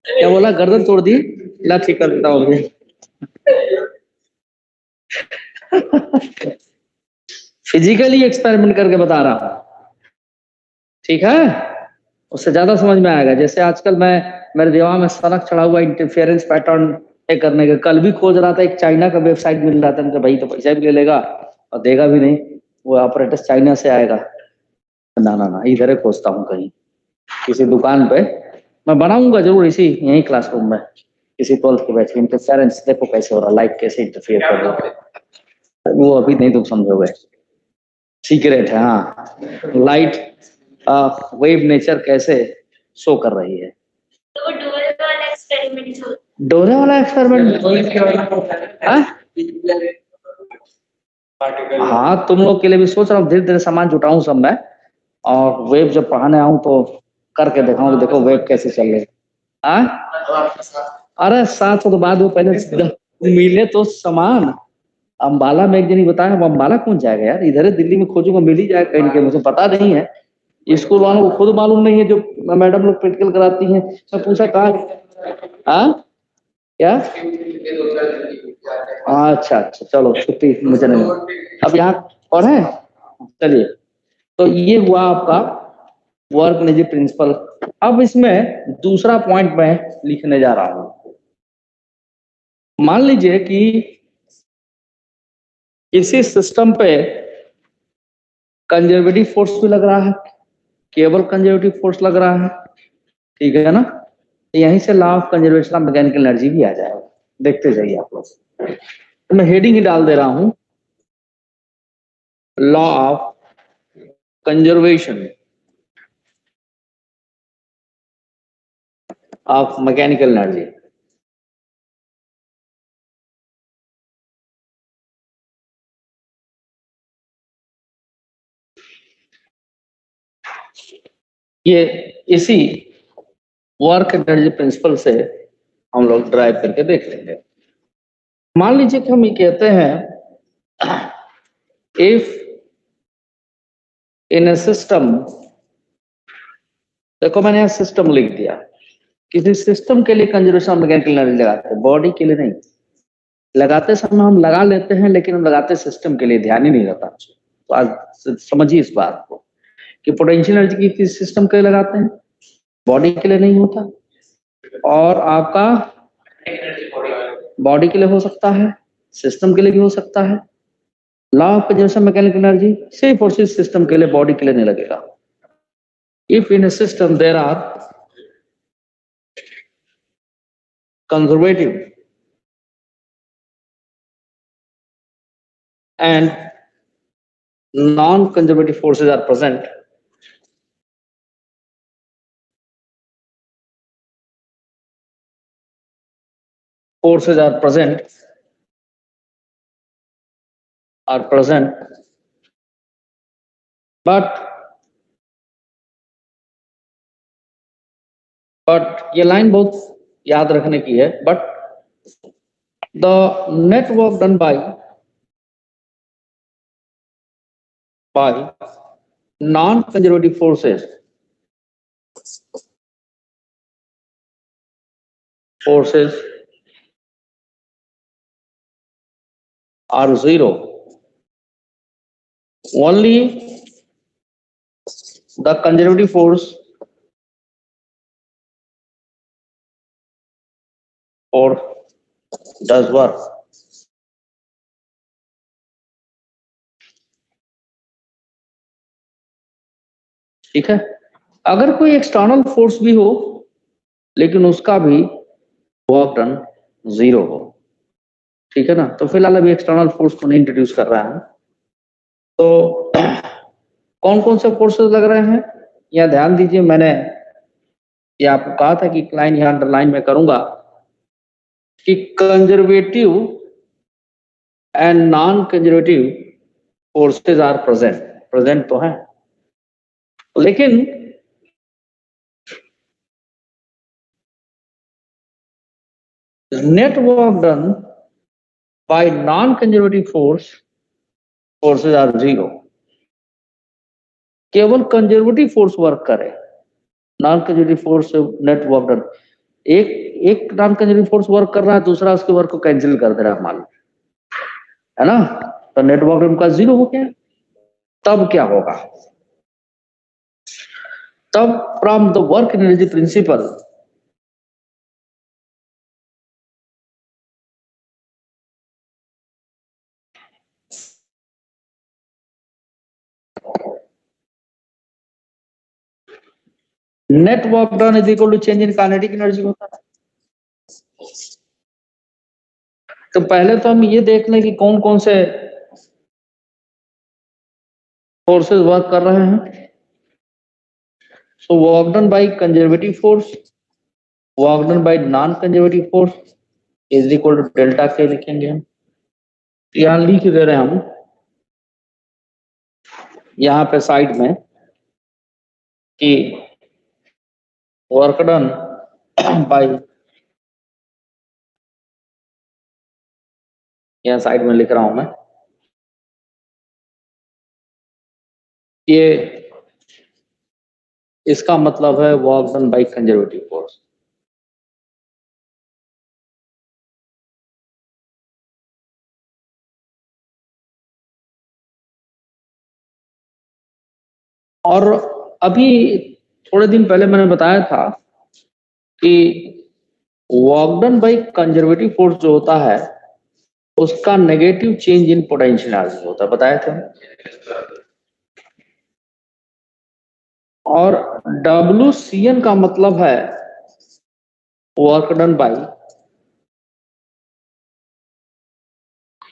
क्या बोला? गर्दन तोड़ दी? ला ठीक कर देता हूँ। फिजिकली एक्सपेरिमेंट करके बता रहा हूँ, ठीक है? उससे ज्यादा समझ में आएगा। जैसे आजकल मेरे दिमाग में सनक चढ़ा हुआ इंटरफेरेंस पैटर्न करने का, कल भी खोज रहा था। एक चाइना का वेबसाइट मिल रहा था, भाई तो पैसा भी ले लेगा और देगा भी नहीं, वो ऑपरेटर्स चाइना से आएगा। ना ना ना, इधर ही खोजता हूँ कहीं किसी दुकान पे। मैं बनाऊंगा जरूर इसी यही क्लासरूम में, किसी 12th के बैच में। इंटरफेरेंस देखो कैसे हो रहा, लाइट कैसे इंटरफेयर कर रहा है, वो अभी नहीं तुम समझोगे, सीक्रेट है। हाँ, लाइट वेव नेचर कैसे शो कर रही है। तो डोरे वाला एक्सपेरिमेंट जो डोरे वाला एक्सपेरिमेंट? हाँ, तुम लोग के लिए भी सोच रहा हूँ, धीरे धीरे सामान जुटाऊं सब मैं, और वेव जब पढ़ाने आऊं तो करके दिखाऊं, देखो वेव कैसे चल रही है। अरे साथ तो बाद में, पहले मिले तो सामान। अम्बाला में एक दिन ही बताया, अम्बाला कौन जाएगा यार, इधर ही दिल्ली में खोजूंगा मिल ही जाएगा कहीं के, मुझे पता नहीं है। स्कूल वालों को खुद मालूम नहीं है, जो मैडम लोग प्रैक्टिकल कराती हैं। मैं पूछा कहा, हाँ क्या? अच्छा अच्छा, चलो छुट्टी, मुझे नहीं, अब यहाँ पढ़े। चलिए, तो ये हुआ आपका वर्क निजी प्रिंसिपल। अब इसमें दूसरा पॉइंट मैं लिखने जा रहा हूं। मान लीजिए कि इसी सिस्टम पे कंजर्वेटिव फोर्स भी लग रहा है, केवल कंजर्वेटिव फोर्स लग रहा है, ठीक है ना? यहीं से law of conservation of mechanical energy भी आ जाएगा, देखते जाइए आप लोग। तो मैं हेडिंग ही डाल दे रहा हूं, law of conservation of mechanical energy. ये इसी वर्क एनर्जी प्रिंसिपल से हम लोग ड्राइव करके देख लेंगे। मान लीजिए कि हम ये कहते हैं, इफ इन ए सिस्टम, देखो मैंने यहां सिस्टम लिख दिया, किसी सिस्टम के लिए कंजर्वेशन ऑफ मैकेनिकल एनर्जी लगाते हैं, बॉडी के लिए नहीं लगाते। समय हम लगा लेते हैं, लेकिन हम लगाते सिस्टम के लिए, ध्यान ही नहीं रहता। तो आज समझिए इस बात को कि पोटेंशियल एनर्जी की किस सिस्टम के लिए लगाते हैं, बॉडी के लिए नहीं होता। और आपका बॉडी के लिए हो सकता है, सिस्टम के लिए भी हो सकता है। Law of conservation mechanical energy सिर्फ और सिर्फ सिस्टम के लिए, बॉडी के लिए नहीं लगेगा। If in a system there are conservative and non-conservative forces are present, forces are present, but ये लाइन बहुत याद रखने की है। but the net work done by non-conservative forces are zero only the conservative force or does work. ठीक है, अगर कोई एक्सटर्नल फोर्स भी हो लेकिन उसका भी वर्क डन 0 हो, ठीक है ना, तो फिलहाल अभी एक्सटर्नल फोर्स को नहीं इंट्रोड्यूस कर रहा है। तो कौन कौन से फोर्सेस लग रहे हैं, यहाँ ध्यान दीजिए, मैंने ये आपको कहा था कि लाइन यहाँ अंडरलाइन में करूंगा कि conservative and non conservative forces are present तो है, लेकिन net work done by non conservative forces are 0। केवल कंजर्वेटिव फोर्स वर्क करे, नॉन कंजर्वेटिव फोर्स से नेट वर्क डन, एक नॉन कंजर्वेटिव फोर्स वर्क कर रहा है, दूसरा उसके वर्क को कैंसिल कर दे रहा है, मान लो, है ना, तो नेट वर्क डन का 0 हो गया। तब क्या होगा, तब from the work energy principle net work done is equal to change in kinetic energy होता है। तो पहले तो हम ये देख लें कि कौन कौन से फोर्सेस वर्क कर रहे हैं। So work done by conservative force, work done by non conservative force is equal to delta K लिखेंगे हम। यहाँ लिख दे रहे हैं हम यहाँ पे साइड में कि वर्क डन बाय, यहाँ साइड में लिख रहा हूं मैं, ये इसका मतलब है work done by conservative force. और अभी थोड़े दिन पहले मैंने बताया था कि work done by conservative force जो होता है उसका negative change in potential energy होता है, बताया था। और WCN का मतलब है work done by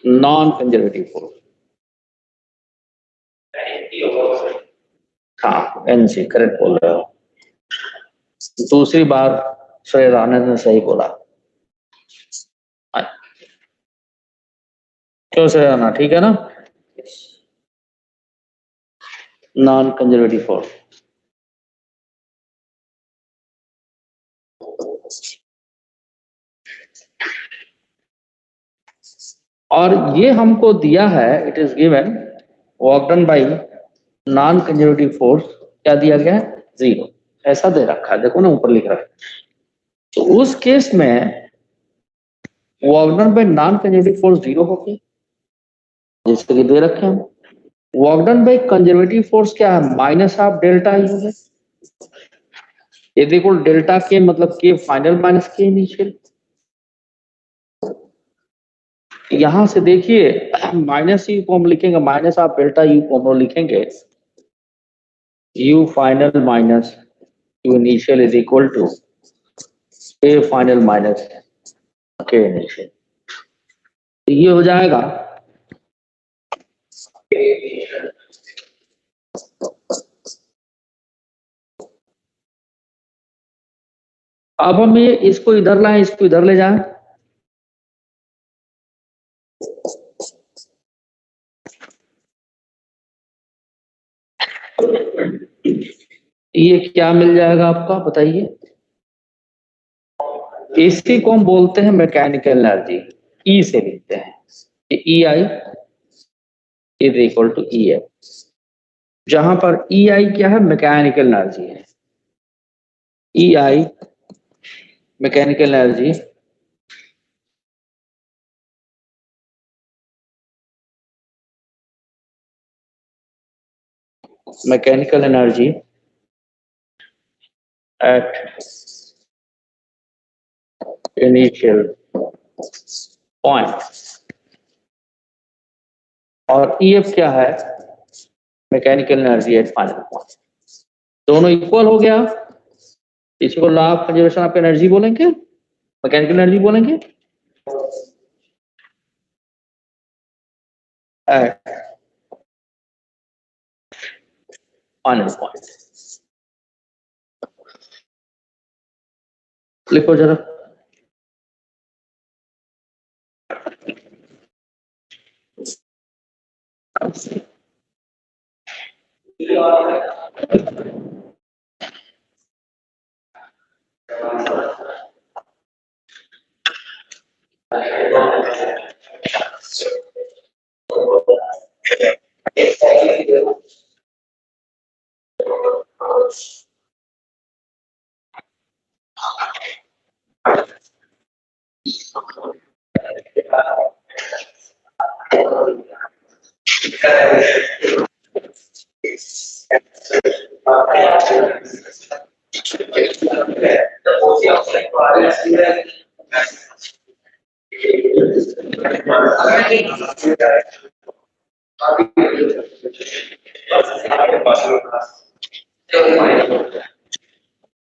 non conservative force. हाँ, NC करेक्ट बोल रहे हो, दूसरी बार श्रेय आनंद ने सही बोला। क्यों श्रेय आना, ठीक है ना, नॉन कंजर्वेटिव फोर्स। और ये हमको दिया है, it is given work done by non conservative force, क्या दिया गया है, 0, ऐसा दे रखा है, देखो ना ऊपर लिख रहा है। तो उस केस में work done by non conservative force 0 होगी, जैसे कि दे रखे हैं। Work done by conservative force क्या है, माइनस ऑफ डेल्टा यू है। ये देखो डेल्टा के मतलब के फाइनल माइनस के इनिशियल। यहां से देखिए माइनस यू को हम लिखेंगे, माइनस ऑफ डेल्टा यू को हम लिखेंगे U final minus U initial is equal to A final minus K initial. ये हो जाएगा अब हम ये इसको इधर लाएं, इसको इधर ले जाएं, ये क्या मिल जाएगा आपका, बताइए। इसी को हम बोलते हैं मैकेनिकल एनर्जी, ई से लिखते हैं, E I is equal to E F, जहां पर ई आई क्या है, मैकेनिकल एनर्जी है। E I mechanical energy mechanical energy at initial point और EF क्या है, mechanical energy at final point. दोनों इक्वल हो गया, इसी को law of conservation of energy बोलेंगे, मैकेनिकल एनर्जी बोलेंगे। एट फाइनल पॉइंट लिखो जरा।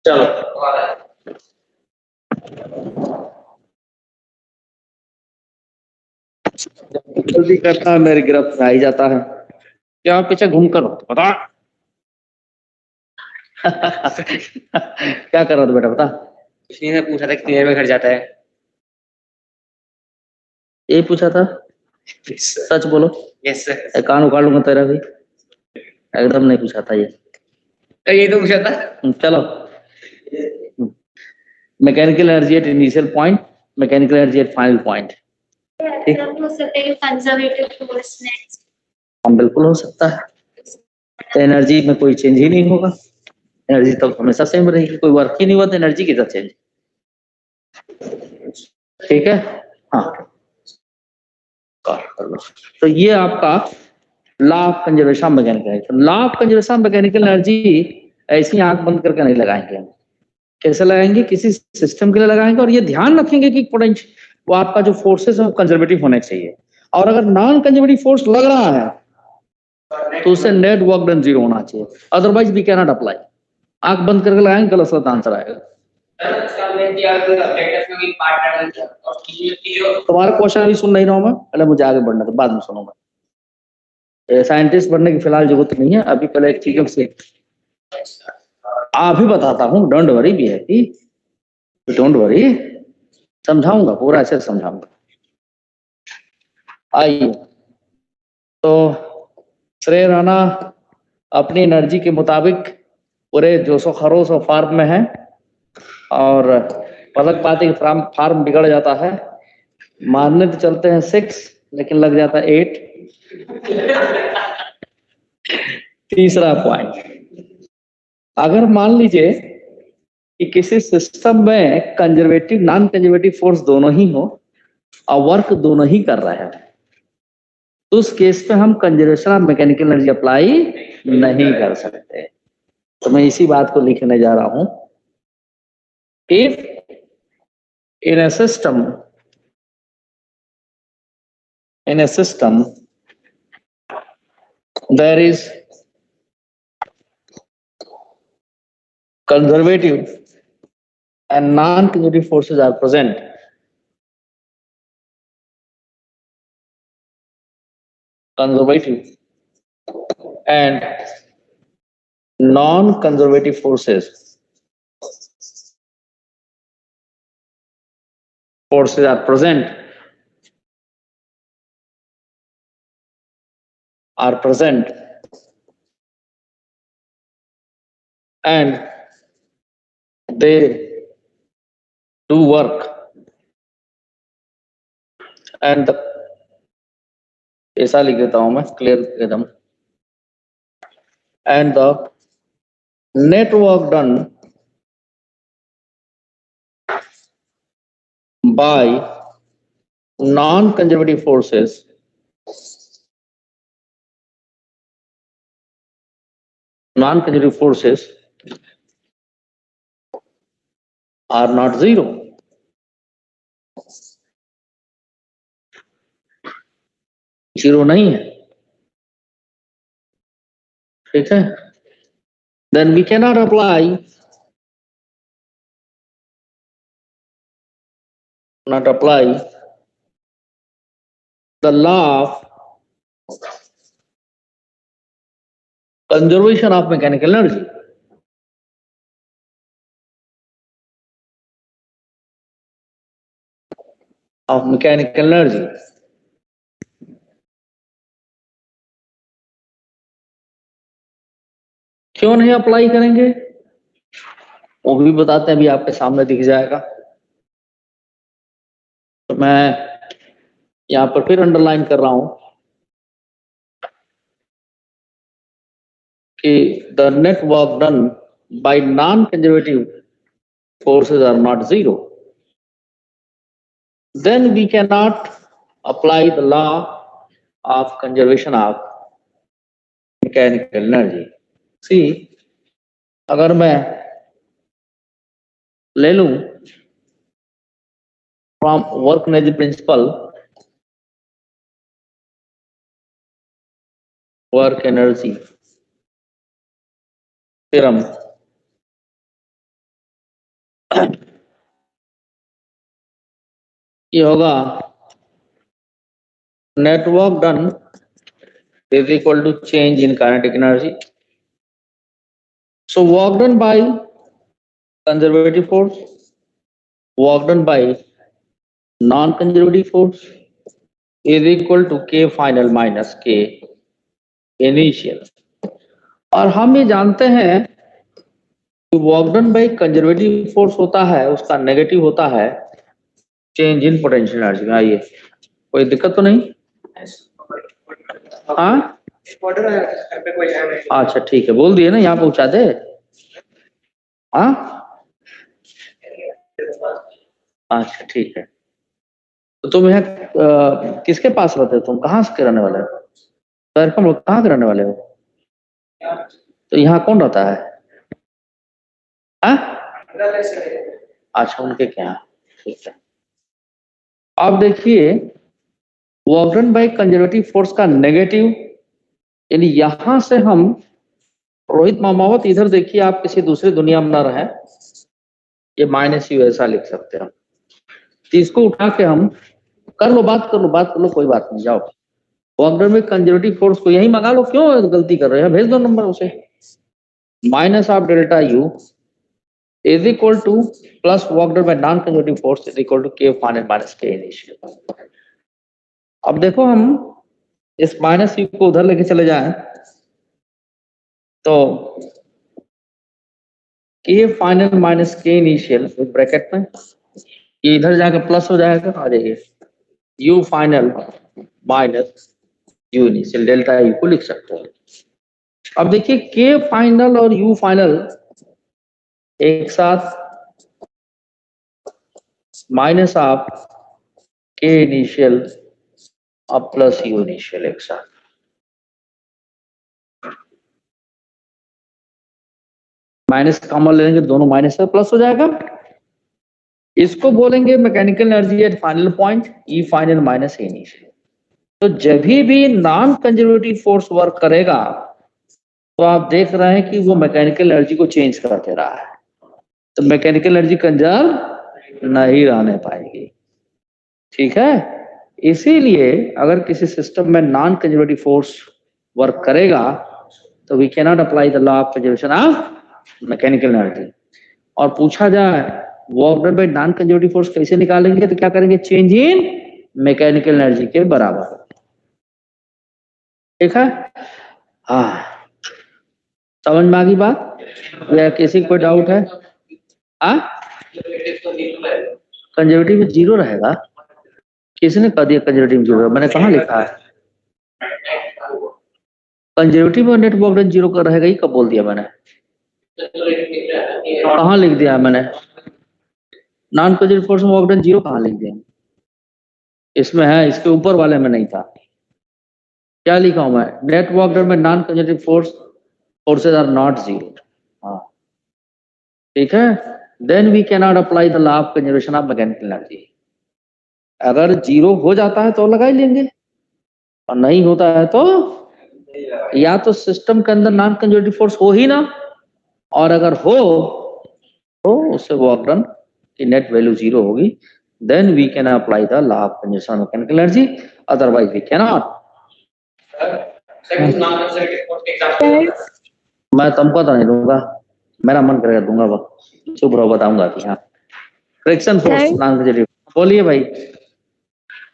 चलो जल्दी करता है, मेरी गिरफ्त में आ ही जाता है। क्या पीछे घूम कर बता। क्या कर रहा था बेटा, बता। किसी ने पूछा था कितनी देर में घर जाता है। ये पूछा था, सच बोलो। Yes sir. ए, कान उखाड़ लूंगा तेरा भी। एकदम नहीं पूछा था ये। ये तो पूछा था। चलो, mechanical energy at initial point, mechanical energy at final point. Conservative force next. हम बिल्कुल हो सकता है, तो एनर्जी में कोई चेंज ही नहीं होगा, एनर्जी तो हमेशा सेम रहेगी, कोई वर्क ही नहीं हुआ तो एनर्जी किधर चेंज। ठीक है, हाँ कर लो। तो ये आपका law of conservation mechanical energy. Law of conservation mechanical energy ऐसी आंख बंद करके नहीं लगाएंगे हम। कैसे लगाएंगे, किसी सिस्टम के लिए लगाएंगे और ये ध्यान रखेंगे कि पोटेंशियल वो आपका जो फोर्सेस है वो कंजर्वेटिव होने चाहिए, और अगर नॉन कंजर्वेटिव फोर्स लग रहा है तो उससे नेट वर्क डन जीरो होना चाहिए, otherwise we can not apply. आंख बंद करके लगाएंगे, गलत आंसर आएगा। तुम्हारा क्वेश्चन अभी सुन नहीं रहा हूं मैं, पहले मुझे आगे बढ़ना था, बाद में सुनूंगा। साइंटिस्ट बनने की फिलहाल जरूरत नहीं है, अभी पहले एक चीज से अभी बताता हूँ। डोंट वरी भी है, डोंट वरी, समझाऊंगा, पूरा अच्छे से समझाऊंगा। आइए, तो श्रेय राणा अपनी एनर्जी के मुताबिक पूरे जोशो खरोश और फार्म में है, और पलक पाते ही फार्म बिगड़ जाता है। मारने तो चलते हैं 6, लेकिन लग जाता है 8। तीसरा पॉइंट, अगर मान लीजिए कि किसी सिस्टम में कंजर्वेटिव नॉन कंजर्वेटिव फोर्स दोनों ही हो और वर्क दोनों ही कर रहे हैं, तो उस केस में हम conservation of mechanical energy apply नहीं कर सकते। तो मैं इसी बात को लिखने जा रहा हूं। If in a system there is conservative and non-conservative forces are present, conservative and non-conservative forces are present, and they do work, and ऐसा लिख देता हूं मैं क्लियर एकदम, and the net work done by non-conservative forces non-conservative forces are not zero. Zero नहीं है, ठीक है. Then we cannot apply the law of conservation of mechanical energy. क्यों नहीं अप्लाई करेंगे वो भी बताते हैं, अभी आपके सामने दिख जाएगा. तो मैं यहां पर फिर अंडरलाइन कर रहा हूं कि the net work done by non conservative forces are not zero, then we cannot apply the law of conservation of mechanical energy. See, अगर मैं ले लूं from work energy principle, work energy theorem, ये होगा net work done is equal to change in kinetic energy. So work done by conservative force, work done by non-conservative force is equal to K final minus K initial. और हम ये जानते हैं कि work done by conservative force होता है, उसका negative होता है चेंज इन पोटेंशियल एनर्जी में. आइए, कोई दिक्कत तो नहीं? हाँ, अच्छा ठीक है, बोल दिए ना, यहाँ पहुंचा दे. हाँ, अच्छा ठीक है. तो तुम यहाँ किसके पास रहते हो? तुम कहाँ के रहने वाले हो? कहाँ के रहने वाले हो? तो यहाँ कौन रहता है? हाँ? अच्छा, उनके क्या? ठीक है. अब देखिए, work done by conservative force का नेगेटिव, यानी यहां से हम रोहित मामावत, इधर देखिए, आप किसी दूसरी दुनिया में न रहे, ये माइनस यू ऐसा लिख सकते हैं. तो इसको उठा के हम कर लो, बात कर लो, कोई बात नहीं. जाओ, work done by conservative force को यही मंगा लो. क्यों गलती कर रहे हैं? भेज दो नंबर उसे. Minus of delta U is equal to plus work done by non-conservative force is equal to K final minus K initial. अब देखो, हम इस माइनस यू को उधर लेके चले जाएं तो K final minus K initial bracket में ये इधर जाकर प्लस हो जाएगा. आ जाइए, U final minus U initial, delta U को लिख सकते हैं. अब देखिए, K final और U final एक साथ माइनस ऑफ K इनिशियल और प्लस U इनिशियल एक साथ. माइनस कॉमन ले लेंगे, दोनों माइनस से प्लस हो जाएगा. इसको बोलेंगे mechanical energy at final point, E final minus E initial. तो जब भी नॉन कंजर्वेटिव फोर्स वर्क करेगा तो आप देख रहे हैं कि वो मैकेनिकल एनर्जी को चेंज करते रहा है, तो मैकेनिकल एनर्जी कंजर्व नहीं रहने पाएगी. ठीक है, इसीलिए अगर किसी सिस्टम में नॉन कंजर्वेटिव फोर्स वर्क करेगा तो we can not apply the law of conservation of mechanical energy. और पूछा जाए work done by non conservative force कैसे निकालेंगे, तो क्या करेंगे? चेंज इन मैकेनिकल एनर्जी के बराबर. ठीक है, हाँ, समझ में आ गई बात या किसी को कोई डाउट है? कंजर्वेटिव में जीरो रहेगा? किसने कह दिया कंजर्वेटिव में जीरो? मैंने कहाँ लिखा है कंजर्वेटिव में नेट वर्क डन जीरो का रहेगा? ही कब बोल दिया मैंने? कहाँ लिख दिया मैंने? नॉन कंजर्वेटिव फोर्स में वर्क डन जीरो कहाँ लिख दिया? इसमें है, इसके ऊपर वाले में नहीं था. क्या लिखा हूं मैं? नेट वर्क डन में non conservative force forces are not zero. हाँ ठीक है, then we cannot apply the law of conservation of mechanical energy. अगर जीरो हो जाता है तो लगा ही लेंगे, और नहीं होता है तो या तो सिस्टम के अंदर नॉन कंजर्वेटिव फोर्स हो ही ना, और अगर हो तो उससे वर्क डन की नेट वैल्यू जीरो होगी, then we can apply the law of conservation of mechanical energy, otherwise we can not. मैं तुमको तो नहीं दूंगा, मेरा मन करेगा दूंगा, वो चुप रहो, बताऊंगा कि हाँ फ्रिक्शन फोर्स नॉन कंजर्वेटिव। बोलिए भाई।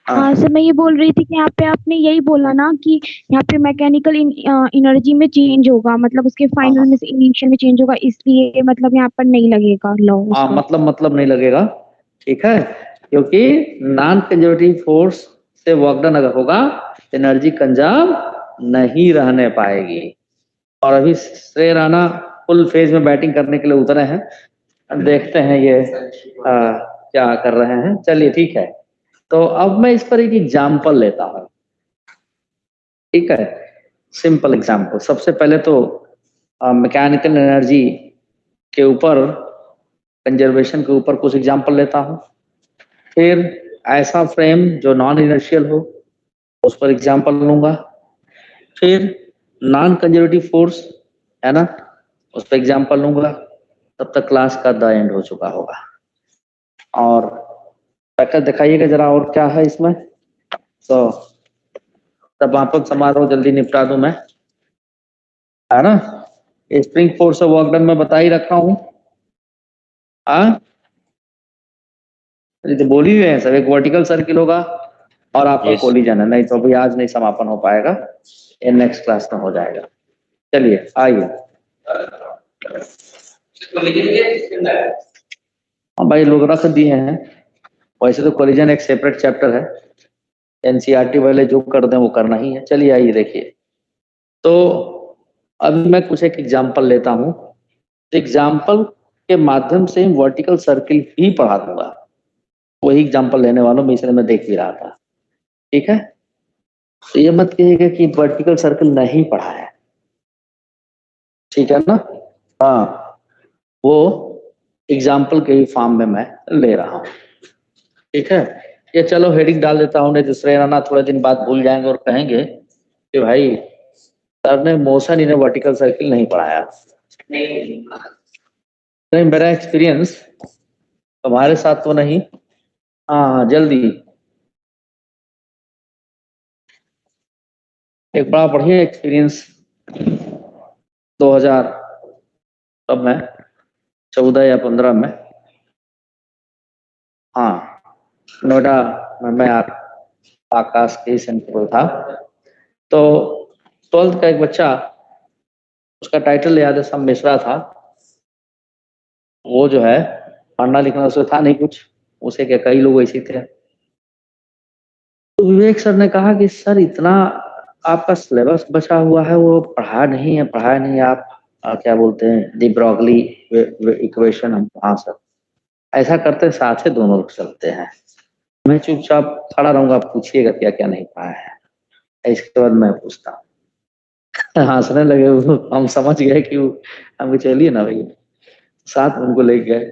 हाँ सर, मैं ये बोल रही थी कि यहाँ पे आपने यही बोला ना कि यहाँ पे मैकेनिकल एनर्जी में चेंज होगा, मतलब उसके फाइनल में से इनिशियल में चेंज होगा, इसलिए मतलब यहाँ पर नहीं लगेगा लॉ। हाँ मतलब नहीं लगेगा, ठीक है, क्योंकि नॉन कंजर्वेटिव फोर्स से वर्क डन अगर होगा एनर्जी कंजर्व नहीं रहने पाएगी। और अभी श्रेय राणा फुल फेज में बैटिंग करने के लिए उतरे हैं, देखते हैं ये क्या कर रहे हैं। चलिए ठीक है, तो अब मैं इस पर एक एग्जाम्पल लेता हूं, ठीक है, सिंपल एग्जाम्पल। सबसे पहले तो मैकेनिकल एनर्जी के ऊपर, कंजर्वेशन के ऊपर कुछ एग्जाम्पल लेता हूं, फिर ऐसा फ्रेम जो नॉन इनर्शियल हो उस पर एग्जाम्पल लूंगा, फिर नॉन कंजर्वेटिव फोर्स है ना उस पर एग्जाम्पल लूंगा, तब तक क्लास का द एंड हो चुका होगा। और पैकेज दिखाइएगा जरा और क्या है इसमें, तो तब वापस समारोह जल्दी निपटा दूं मैं, है ना। Spring force of work done में बता ही रखा हूं, तो बोल ही रहे हैं सब, एक वर्टिकल सर्किल होगा और आपका Yes. कोलिजन है, नहीं तो अभी आज नहीं समापन हो पाएगा, ये नेक्स्ट क्लास में हो जाएगा। चलिए आइए। हाँ भाई लोग रख दिए हैं, वैसे तो कोलिजन एक सेपरेट चैप्टर है, एनसीईआरटी वाले जो कर दें वो करना ही है। चलिए आइए देखिए, तो अभी मैं कुछ एक एग्जाम्पल लेता हूँ, एग्जाम्पल के माध्यम से वर्टिकल सर्किल ही पढ़ा दूंगा, वही एग्जाम्पल लेने वालों में, इसलिए मैं देख भी रहा था, ठीक है। तो ये मत कहिएगा कि वर्टिकल सर्किल नहीं पढ़ा है, ठीक है ना। हाँ वो एग्जाम्पल के फॉर्म में मैं ले रहा हूँ, ठीक है। ये चलो हेडिंग डाल देता हूँ, नहीं तो श्रेय राणा थोड़े दिन बाद भूल जाएंगे और कहेंगे कि भाई सर ने मोशन इन वर्टिकल सर्किल नहीं पढ़ाया। नहीं मेरा एक्सपीरियंस तुम्हारे साथ तो नहीं, हाँ जल्दी एक बड़ा बढ़िया एक्सपीरियंस 2000 कब में 14 या 15 में, हाँ नोएडा में मैं आकाश के सेंटर था, तो 12th का एक बच्चा, उसका टाइटल याद है सब मिश्रा था, वो जो है पढ़ना लिखना उसे था नहीं कुछ, उसे क्या कई लोग ऐसे थे। तो विवेक सर ने कहा कि सर इतना आपका सिलेबस बचा हुआ है, वो पढ़ाया नहीं आप क्या बोलते हैं दी ब्रॉगली इक्वेशन। हम हाँ सर, ऐसा करते साथ ही दोनों लोग चलते हैं, मैं चुपचाप खड़ा रहूंगा, पूछिएगा क्या क्या नहीं पाया है, इसके बाद मैं पूछता हूँ। हंसने लगे वो, हम समझ गए कि हम चलिए ना भैया, साथ उनको ले गए,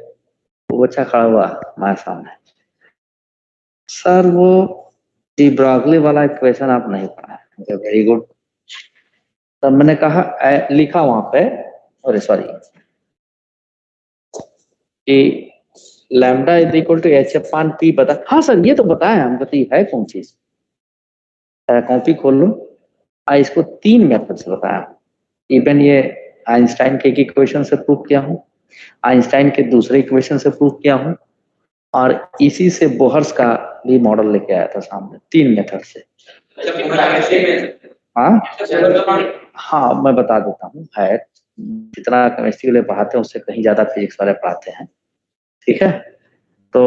वो बच्चा खड़ा हुआ हमारे सामने, सर वो डी ब्रॉगली वाला इक्वेशन आप नहीं पढ़ा। Very good. तब मैंने कहा लिखा वहां पे, अरे सॉरी, कि lambda is equal to h upon p बता, हाँ सर ये तो बताया हम, बताइए है कौन चीज, कॉपी खोल लो, इसको 3 मेथड से बताया। इवन ये आइंस्टाइन के इक्वेशन से प्रूव किया हूँ, आइंस्टाइन के दूसरे इक्वेशन से प्रूव किया हूँ, और इसी से बोहर्स का भी मॉडल लेके आया था सामने, 3 मेथड से। हाँ मैं बता देता हूँ, है जितना केमिस्ट्री वाले पढ़ाते हैं उससे कहीं ज्यादा फिजिक्स वाले पढ़ाते हैं, ठीक है। तो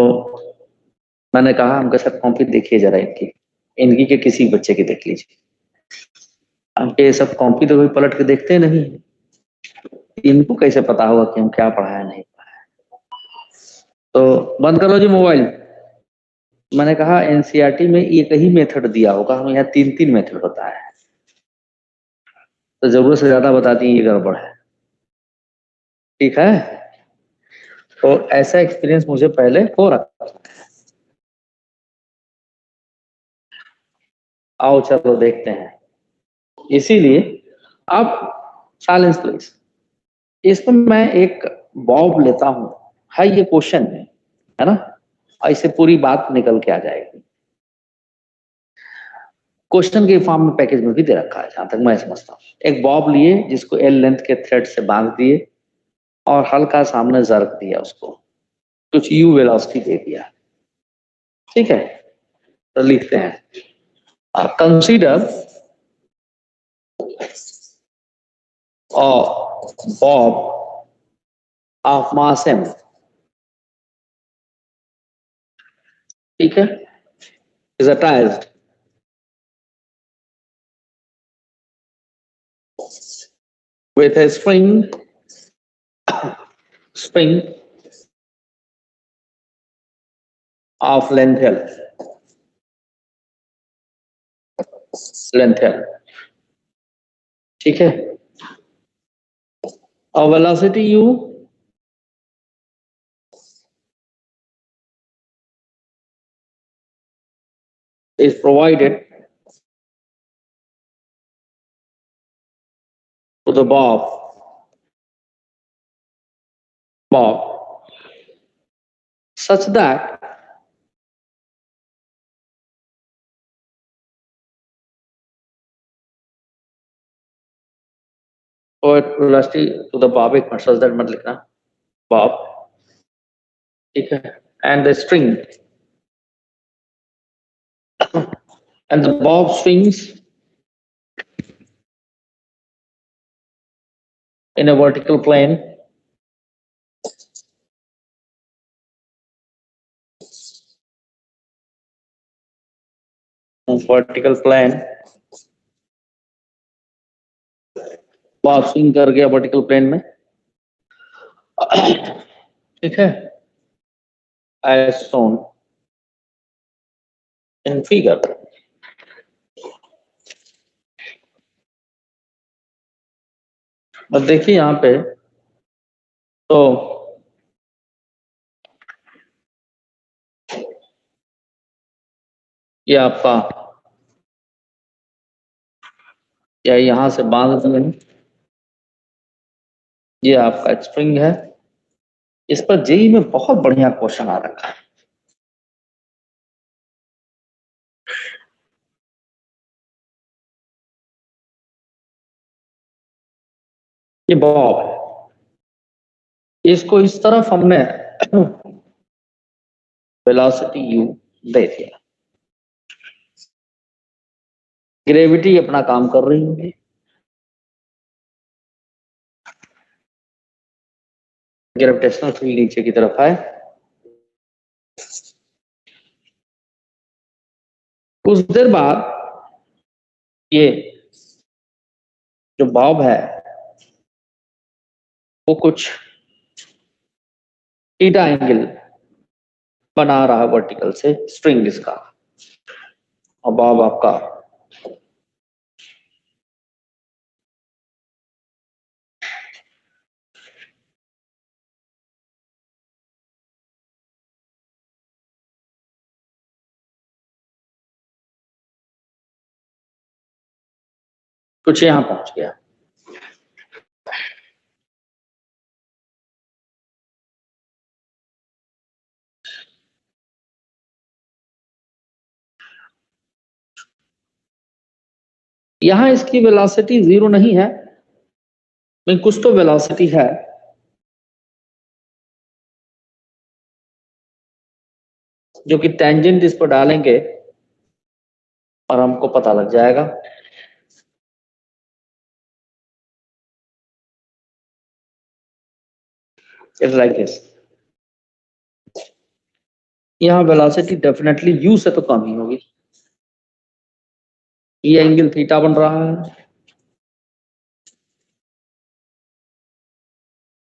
मैंने कहा हमके साथ कॉपी देखिए जरा इनकी के किसी बच्चे की देख लीजिए, हमके ये सब कॉपी तो कोई पलट के देखते नहीं, इनको कैसे पता होगा कि हम क्या पढ़ाया नहीं पढ़ाया। तो बंद करो जी मोबाइल। मैंने कहा एनसीईआरटी में एक ही मेथड दिया होगा, हम यहाँ 3 मेथड बताया है। तो जरूरत से ज्यादा बताती हैं ये गड़बड़ है। ठीक है, तो ऐसा एक्सपीरियंस मुझे पहले हो रखा है। आओ चलो देखते हैं। इसीलिए अब साइलेंस प्लीज। इसमें मैं एक बॉब लेता हूं, है ये क्वेश्चन है ना, और इससे पूरी बात निकल के आ जाएगी। क्वेश्चन के फॉर्म में पैकेज में भी दे रखा है जहां तक मैं समझता हूँ। एक बॉब लिए जिसको एल लेंथ के थ्रेड से बांध दिए और हल्का सामने जर्क दिया, उसको कुछ यू वेलोसिटी दे दिया। ठीक है, तो लिखते हैं consider Bob of mass m। ठीक है, is attached with a spring of length L। ठीक है, और velocity u is provided to the bob such that velocity to the bob एक such that मत लिखना bob। ठीक है, and the string and the bob swings in a vertical plane Bob swing कर गया वर्टिकल प्लेन में। ठीक है, as shown in figure। अब देखिए यहाँ पे तो ये आपका या यहां से बांध दिए, ये आपका स्प्रिंग है। इस पर जेई में बहुत बढ़िया क्वेश्चन आ रखा है। ये बॉब है, इसको इस तरफ हमने वेलोसिटी u दे दिया, ग्रेविटी अपना काम कर रही होगी, ग्रेविटेशनल फील्ड नीचे की तरफ है। कुछ देर बाद ये जो बॉब है वो कुछ थीटा एंगल बना रहा वर्टिकल से, स्ट्रिंग इसका, और बॉब आपका कुछ यहां पहुंच गया। यहां इसकी वेलोसिटी 0 नहीं है, लेकिन कुछ तो वेलोसिटी है, जो कि टेंजेंट इस पर डालेंगे और हमको पता लग जाएगा। It's like this. यहाँ वेलोसिटी डेफिनेटली u से तो कम ही होगी, ये एंगल थीटा बन रहा है।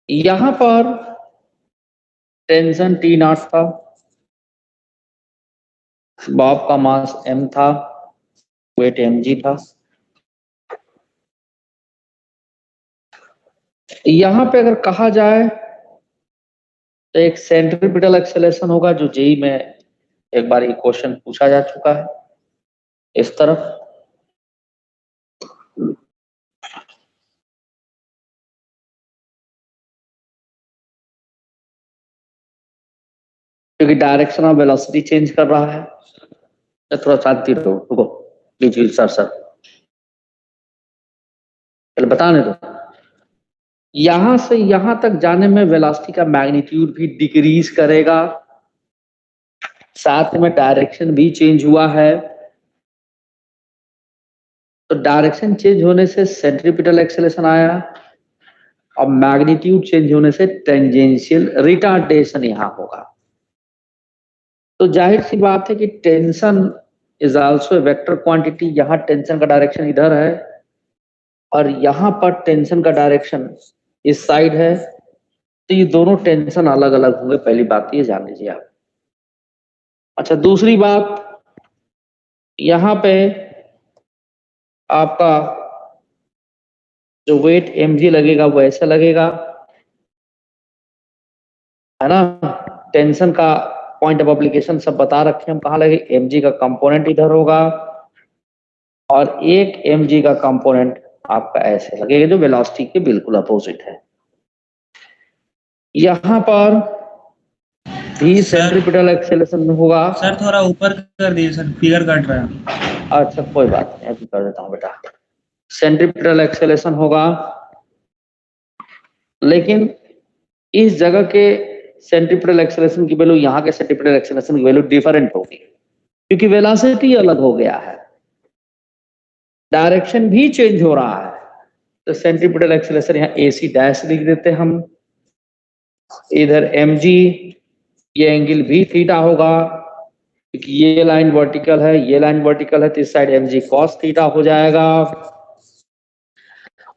यहां पर टेंशन T0 था, बॉब का मास m था, वेट mg था। यहाँ पे अगर कहा जाए तो एक सेंट्रीपिटल एक्सेलरेशन होगा, जो जेई में एक बार ये क्वेश्चन पूछा जा चुका है इस तरफ। क्योंकि डायरेक्शन ऑफ वेलोसिटी चेंज कर रहा है। तो थोड़ा शांति रहो, रुको बीच बीच सर पहले बताने दो। यहां से यहां तक जाने में वेलोसिटी का मैग्नीट्यूड भी डिक्रीज करेगा, साथ में डायरेक्शन भी चेंज हुआ है। तो डायरेक्शन चेंज होने से सेंट्रीपिटल एक्सेलरेशन आया और मैग्नीट्यूड चेंज होने से टेंजेंशियल रिटार्डेशन यहां होगा। तो जाहिर सी बात है कि tension is also vector quantity. यहां टेंशन का डायरेक्शन इधर है और यहां पर टेंशन का डायरेक्शन इस साइड है, तो ये दोनों टेंशन अलग अलग होंगे। पहली बात ये जान लीजिए आप। अच्छा, दूसरी बात, यहां पे आपका जो वेट mg लगेगा वो ऐसा लगेगा, है ना। टेंशन का पॉइंट ऑफ एप्लीकेशन सब बता रखे हम कहाँ लगे। mg का कंपोनेंट इधर होगा और एक mg का कंपोनेंट आपका ऐसे लगेगा, जो वेलोसिटी के बिल्कुल अपोजिट है। यहाँ पर भी सेंट्रीपिटल एक्सेलरेशन होगा। सर थोड़ा ऊपर कर दीजिए सर, फिगर कट रहा है। अच्छा कोई बात नहीं, अभी कर देता हूँ बेटा। सेंट्रीपिटल एक्सेलरेशन होगा, लेकिन इस जगह के सेंट्रीपिटल एक्सेलरेशन की वैल्यू यहाँ के सेंट्रीपिटल एक्सेलरेशन की वैल्यू डिफरेंट होगी, क्योंकि वेलोसिटी अलग हो गया है, डायरेक्शन भी चेंज हो रहा है। तो सेंट्रीपिटल एक्सेलरेशन यहाँ AC डैश लिख देते हम, इधर mg, ये एंगल भी थीटा होगा, क्योंकि ये लाइन वर्टिकल है, ये लाइन वर्टिकल है, तो इस साइड mg cos थीटा हो जाएगा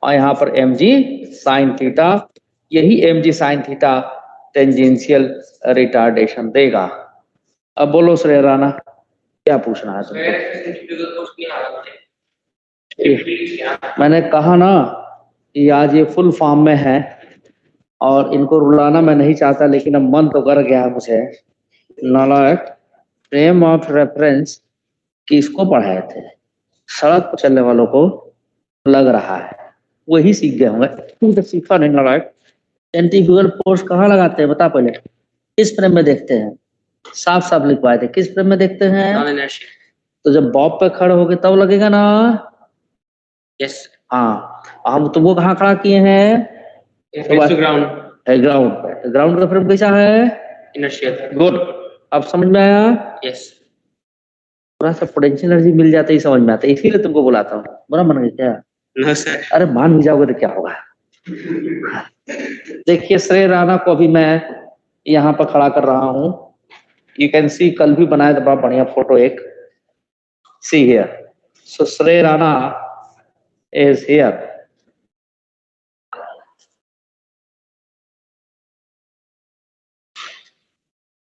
और यहाँ पर mg sin थीटा। यही mg sin theta tangential retardation देगा। अब बोलो श्रेय राणा, क्या पूछना है तुमको? मैंने कहा ना कि आज ये फुल फॉर्म में है और इनको रुलाना मैं नहीं चाहता, लेकिन अब मन तो कर गया है मुझे। नालायक, फ्रेम ऑफ रेफरेंस किसको पढ़ाए थे? सड़क पर चलने वालों को लग रहा है वही सीख गए होंगे, तुम तो सीखा नहीं। नालायक, सेंट्रीफ्यूगल फोर्स कहाँ लगाते हैं बता पहले, किस फ्रेम में देखते हैं? साफ साफ लिखवाए थे, किस फ्रेम में देखते हैं? तो जब बॉब पे खड़े होगे तब लगेगा ना। यस, हाँ, हम तुमको कहाँ खड़ा किए हैं? ग्राउंड। ग्राउंड का फ्रेम कैसा है? इनर्शियल। गुड, अब समझ में आया? यस थोड़ा सा पोटेंशियल एनर्जी मिल जाता है, समझ में आता है, इसीलिए तुमको बुलाता हूँ। बुरा मान गए क्या? No sir. अरे मान भी जाओगे तो क्या होगा। देखिए श्रेय राणा को अभी मैं यहाँ पर खड़ा कर रहा हूँ। यू कैन सी, कल भी बनाया था बड़ा बढ़िया फोटो एक। सी हियर, सो श्रेय Rana is here.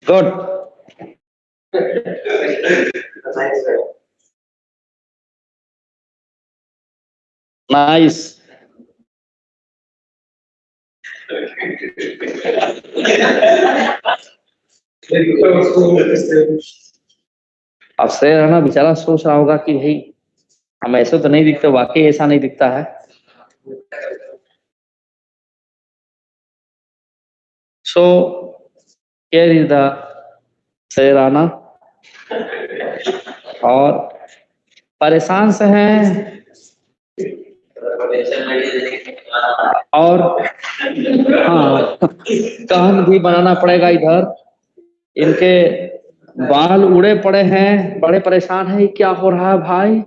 Good. Nice. अब श्रेय राणा बेचारा सोच रहा होगा कि भाई हम ऐसे तो नहीं दिखते, वाकई ऐसा नहीं दिखता है। So here is the श्रेय राणा, और परेशान से हैं और हाँ, कान भी बनाना पड़ेगा इधर। इनके बाल उड़े पड़े हैं, बड़े परेशान है, क्या हो रहा है भाई?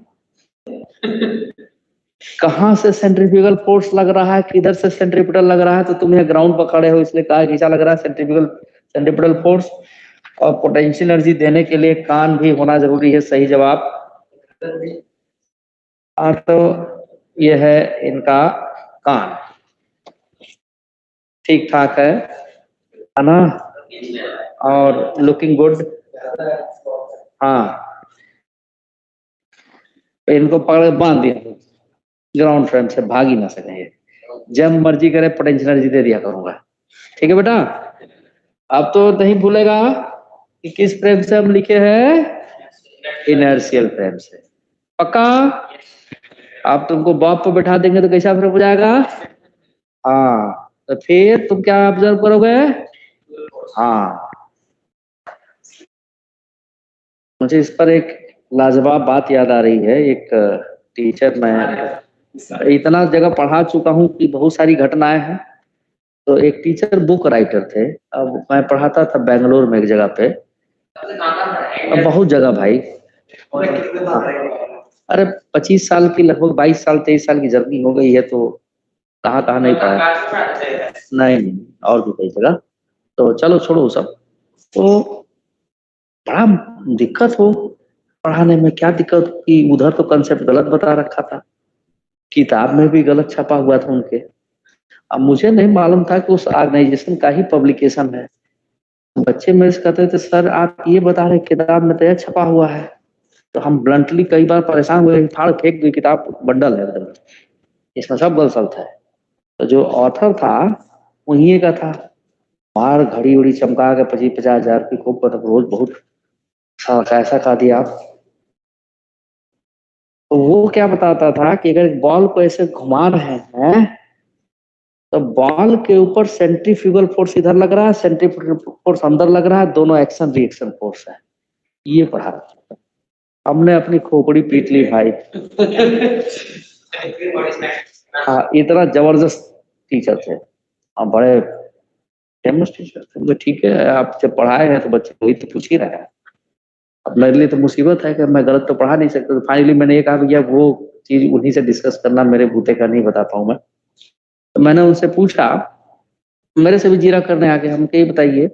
कहाँ से सेंट्रीफ्यूगल फोर्स लग रहा है, किधर से सेंट्रीपिटल लग रहा है? तो तुम यहाँ ग्राउंड पर खड़े हो, इसलिए कहा कैसा लग रहा है सेंट्रीपिटल फोर्स। और पोटेंशियल एनर्जी देने के लिए कान भी होना जरूरी है, सही जवाब। तो यह है इनका कान, ठीक ठाक है ना, और लुकिंग गुड। हाँ, इनको पकड़ बांध दिया ग्राउंड फ्रेम से, भाग ही ना सकेंगे। जब मर्जी करे पोटेंशियल एनर्जी दे दिया करूंगा। ठीक है बेटा, अब तो नहीं भूलेगा कि किस फ्रेम से हम लिखे हैं, इनर्शियल फ्रेम से। पक्का? आप तुमको बॉब पे बैठा देंगे तो कैसा फ्रेम हो जाएगा? हाँ, तो फिर तुम क्या ऑब्जर्व करोगे? हाँ, मुझे इस पर एक लाजवाब बात याद आ रही है। एक टीचर, मैं इतना जगह पढ़ा चुका हूँ कि बहुत सारी घटनाएं हैं। तो एक टीचर बुक राइटर थे। अब मैं पढ़ाता था बेंगलोर में एक जगह पे, अब बहुत जगह भाई। अरे 25 साल की, लगभग 22 साल 23 साल की जर्नी हो गई है, तो कहाँ कहाँ नहीं पढ़ा। नहीं, और भी कई जगह। तो चलो छोड़ो सब। तो बड़ा दिक्कत हो पढ़ाने में। क्या दिक्कत कि उधर तो कंसेप्ट गलत बता रखा था, किताब में भी गलत छपा हुआ था उनके। अब मुझे नहीं मालूम था कि उस ऑर्गेनाइजेशन का ही पब्लिकेशन है। बच्चे मेरे से कहते थे, सर आप ये बता रहे किताब में तो यह छपा हुआ है। तो हम ब्लंटली कई बार परेशान हुए, फाड़ फेंक दी किताब, बंडल है एकदम, इसमें सब गलत है। तो जो ऑथर था वही का था, बाहर घड़ी उड़ी चमका के 25-50 हजार की खूब रोज बहुत ऐसा खा दिया आप। तो वो क्या बताता था कि अगर बॉल को ऐसे घुमा रहे हैं तो बॉल के ऊपर सेंट्रीफ्यूगल फोर्स इधर लग रहा है, सेंट्रीफ्यूगल फोर्स अंदर लग रहा है, दोनों एक्शन रिएक्शन फोर्स है। ये पढ़ा, हमने अपनी खोपड़ी पीट ली भाई। हाँ, इतना जबरदस्त टीचर थे, अब बड़े फेमस टीचर थे। तो ठीक है, आप जब पढ़ाए हैं तो बच्चे वही तो पूछ ही रहे हैं। अब मेरे लिए तो मुसीबत है कि मैं गलत तो पढ़ा नहीं सकता। तो फाइनली मैंने ये कहा भैया वो चीज उन्हीं से डिस्कस करना, मेरे बूते का नहीं बता पाऊँ मैं। तो मैंने उनसे पूछा, मेरे से भी जीरा करने आके, हमको ये बताइए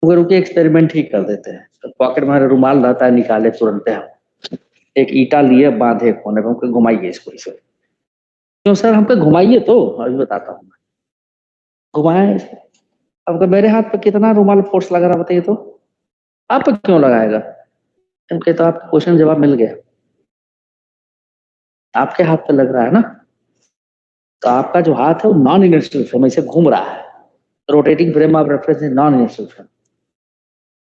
अगर उनके एक्सपेरिमेंट ही कर देते हैं तो पॉकेट में रुमाल रहता है, निकाले तुरंत हम एक ईटा लिए बांधे कोने पे, हमको घुमाइए इसको इसे। क्यों सर, हमको घुमाइए तो अभी बताता हूँ मैं। घुमाए इसे। अब मेरे हाथ पे कितना रुमाल फोर्स लग रहा बताइए तो, आप पे क्यों लगाएगा? क्योंकि तो आपको क्वेश्चन जवाब मिल गया, आपके हाथ पे लग रहा है ना। तो आपका जो हाथ है वो नॉन इनर्शियल फ्रेम ऐसे घूम रहा है, rotating frame of reference is non inertial frame.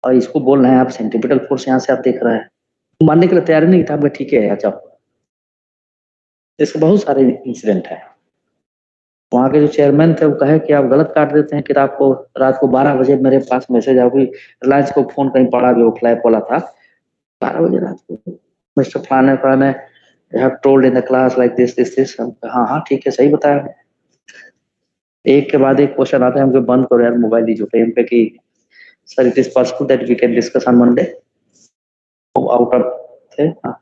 और इसको बोल रहे हैं आप सेंट्रीपिटल फोर्स, यहाँ से आप देख रहे हैं, मानने के लिए तैयार नहीं था। आपका ठीक है, अच्छा। इसके बहुत सारे इंसिडेंट है। वहाँ के जो चेयरमैन थे वो कहे कि आप गलत काट देते हैं किताब को। रात को 12 बजे मेरे पास मैसेज आ गई, रिलायंस को फोन कहीं पड़ा भी, वो फ्लैप वाला था। 12 बजे रात को, मिस्टर फलाने have told in the class like this. हाँ हाँ ठीक है, सही बताया। एक के बाद एक क्वेश्चन आता है, हमको बंद करो यार मोबाइल दीजिए टाइम पे, कि sir it is possible that we can discuss on Monday. Out of थे। हाँ,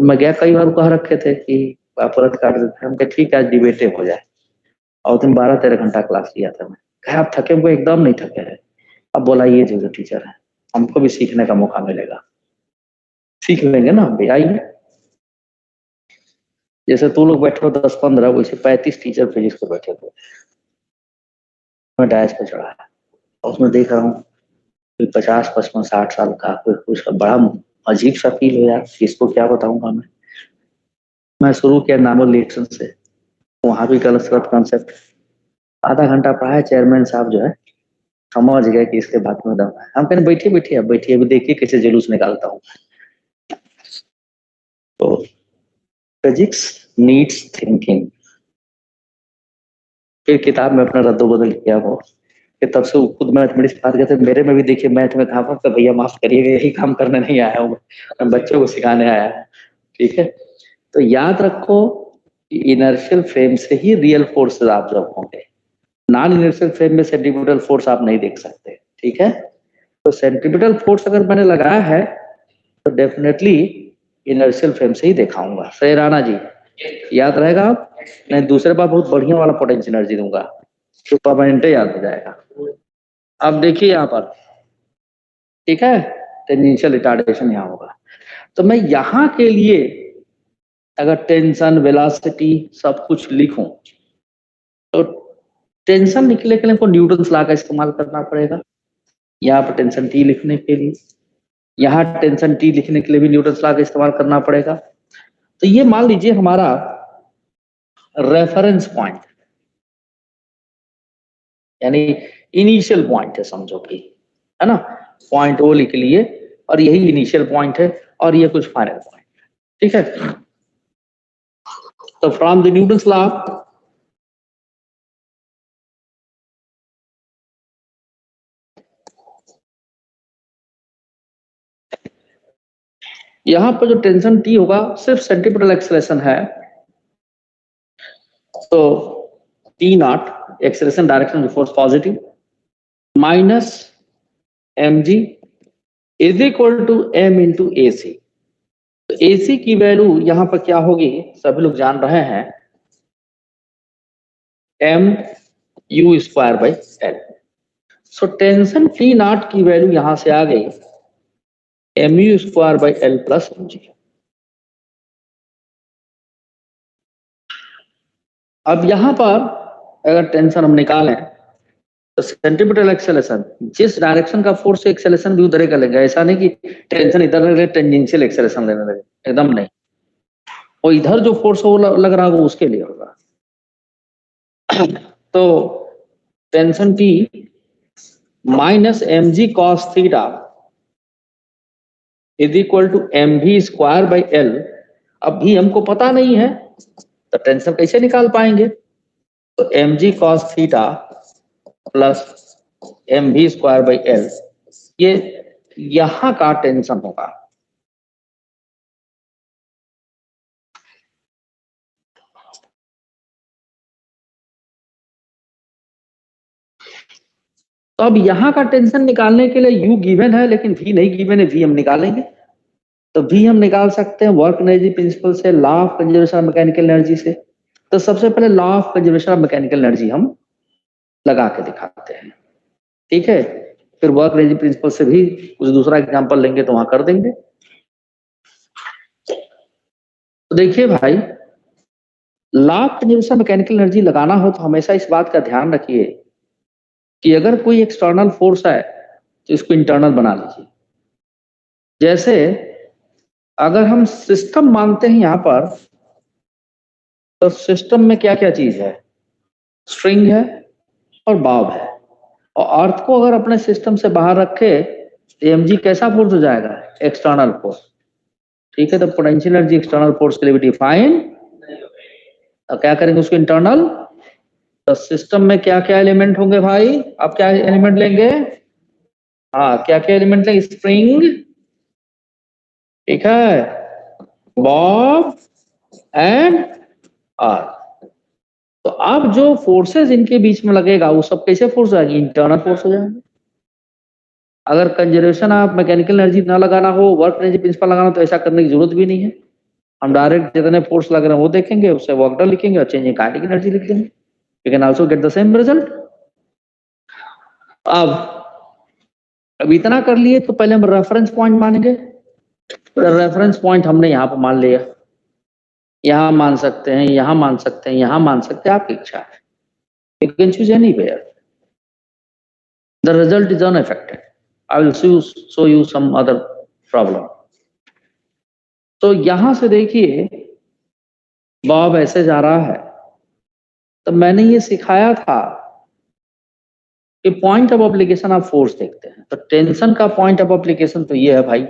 मैं गया, कई बार कह रखे थे कि आप रद्द काट देते हैं। हम कहे ठीक है, आज डिबेटे हो जाए। और दिन 12-13 घंटा क्लास लिया था मैं। कहे आप थके हुए? एकदम नहीं थके हैं। अब बोला ये जो टीचर है, हमको भी सीखने का मौका मिलेगा, सीख लेंगे ना हम भी, आइए। जैसे तू लोग बैठे हो 10-15, वैसे 35 टीचर फिजिक्स के बैठे थे। मैं डायस पे चढ़ा है और उसमें देख रहा हूँ कोई 50, 55, 60 साल का, कोई उसका बड़ा अजीब सा फील हो यार, किसको क्या बताऊंगा मैं शुरू किया नॉर्मल रिएक्शन से, वहां भी गलत कॉन्सेप्ट। आधा घंटा पढ़ाया, चेयरमैन साहब जो है समझ गए कि इसके बात में दम है। हम कहने बैठिए बैठिए, अब बैठिए, अभी देखिए कैसे जुलूस निकालता हूँ। तो फिजिक्स नीड्स थिंकिंग। फिर किताब में अपना रद्दोबदल किया वो, कि तब से खुद मैथमेटिक्स बात करते, मेरे में भी देखिए मैथ में कहा तो भैया माफ करिएगा, यही काम करने नहीं आया हूँ मैं, बच्चों को सिखाने आया है। ठीक है, तो याद रखो इनर्शियल फ्रेम से ही रियल फोर्स ऑब्जर्व होंगे। नॉन इनर्शियल फ्रेम में सेंट्रीपिटल फोर्स आप नहीं देख सकते। ठीक है, तो सेंट्रीपिटल फोर्स अगर मैंने लगाया है तो डेफिनेटली इनर्शियल फ्रेम से ही दिखाऊंगा। सही राणा जी, याद रहेगा आप? नहीं, दूसरे बार बहुत बढ़िया वाला पोटेंशियल एनर्जी दूंगा, तो परमानेंट याद हो जाएगा। अब देखिए यहाँ पर, ठीक है, टेंजेंशियल रिटार्डेशन यहाँ होगा। तो मैं यहाँ के लिए अगर टेंशन, वेलोसिटी सब कुछ लिखूं तो टेंशन निकले के लिए हमको न्यूटन्स लॉ का इस्तेमाल करना पड़ेगा। यहाँ पर टेंशन टी लिखने के लिए, यहाँ टेंशन टी लिखने के लिए भी न्यूटन्स लॉ का इस्तेमाल करना पड़ेगा। तो ये मान लीजिए हमारा रेफरेंस पॉइंट, यानी इनिशियल पॉइंट है समझो कि, है ना, पॉइंट ओ लिख लिए और यही इनिशियल पॉइंट है और ये कुछ फाइनल पॉइंट, ठीक है। तो फ्रॉम द न्यूटन्स लॉ यहां पर जो टेंशन टी होगा सिर्फ सेंटीमीटर एक्सेलरेशन है, तो T naught acceleration direction of force positive minus M G is equal to M into A C. तो ए सी की वैल्यू यहां पर क्या होगी सभी लोग जान रहे हैं, M U square by L. सो टेंशन टी नॉट की वैल्यू यहां से आ गई M U square by L plus M G. अब यहां पर अगर टेंशन हम निकालें तो सेंटीमीटर एक्सेलरेशन जिस डायरेक्शन का फोर्स एक्सेलरेशन भी उधर ही कर लेंगे, ऐसा नहीं कि टेंशन इधर लगे टेंजेंशियल एक्सेलरेशन लेने लगे, एकदम नहीं। वो इधर जो फोर्स हो लग रहा होगा उसके लिए होगा। तो tension T minus M G cos theta is equal to M V square by L. अब भी हमको पता नहीं है तो टेंशन कैसे निकाल पाएंगे, तो M G cos theta plus M V square by L, ये यहां का टेंशन होगा। तो अब यहां का टेंशन निकालने के लिए यू गिवन है लेकिन वी नहीं गिवन है, वी हम निकालेंगे। तो वी हम निकाल सकते हैं वर्क एनर्जी प्रिंसिपल से, law of conservation of mechanical energy से। तो सबसे पहले law of conservation of mechanical energy हम लगा के दिखाते हैं, ठीक है। फिर वर्क एनर्जी प्रिंसिपल से भी कुछ दूसरा एग्जांपल लेंगे तो वहां कर देंगे। तो देखिए भाई, law of conservation of mechanical energy लगाना हो तो हमेशा इस बात का ध्यान रखिए कि अगर कोई एक्सटर्नल फोर्स है तो इसको इंटरनल बना लीजिए। जैसे अगर हम सिस्टम मानते हैं यहां पर, तो सिस्टम में क्या क्या चीज है, स्ट्रिंग है और बॉब है, और अर्थ को अगर अपने सिस्टम से बाहर रखे तो एम जी कैसा फोर्स हो जाएगा, एक्सटर्नल फोर्स, ठीक है। तो पोटेंशियल एनर्जी एक्सटर्नल फोर्स के लिए भी डिफाइन, तो क्या करेंगे उसको इंटरनल। तो सिस्टम में क्या क्या एलिमेंट होंगे भाई, आप क्या एलिमेंट लेंगे, हाँ क्या क्या एलिमेंट लेंगे, स्प्रिंग, ठीक है, बॉब एंड आर्क। तो अब जो फोर्सेस इनके बीच में लगेगा वो सब कैसे फोर्स आएंगे, इंटरनल फोर्स हो जाएंगे। अगर कंजर्वेशन ऑफ मैकेनिकल एनर्जी ना लगाना हो, वर्क एनर्जी प्रिंसिपल लगाना, तो ऐसा करने की जरूरत भी नहीं है। हम डायरेक्ट जितने फोर्स लग रहे हैं वो देखेंगे, उससे वर्क डन लिखेंगे और चेंजिंग काइनेटिक एनर्जी लिख देंगे, you can also get the same result. अब इतना कर लिए तो पहले हम रेफरेंस पॉइंट मानेंगे। रेफरेंस पॉइंट हमने यहाँ पर मान लिया, यहां मान सकते हैं, यहां मान सकते हैं, यहां मान सकते हैं, आपकी इच्छा है, you can choose anywhere. The result is unaffected. I will show you some other problem. तो यहां से देखिए बॉब ऐसे जा रहा है, तो मैंने ये सिखाया था कि point of application of force देखते हैं। तो टेंशन का पॉइंट ऑफ एप्लीकेशन तो ये है भाई,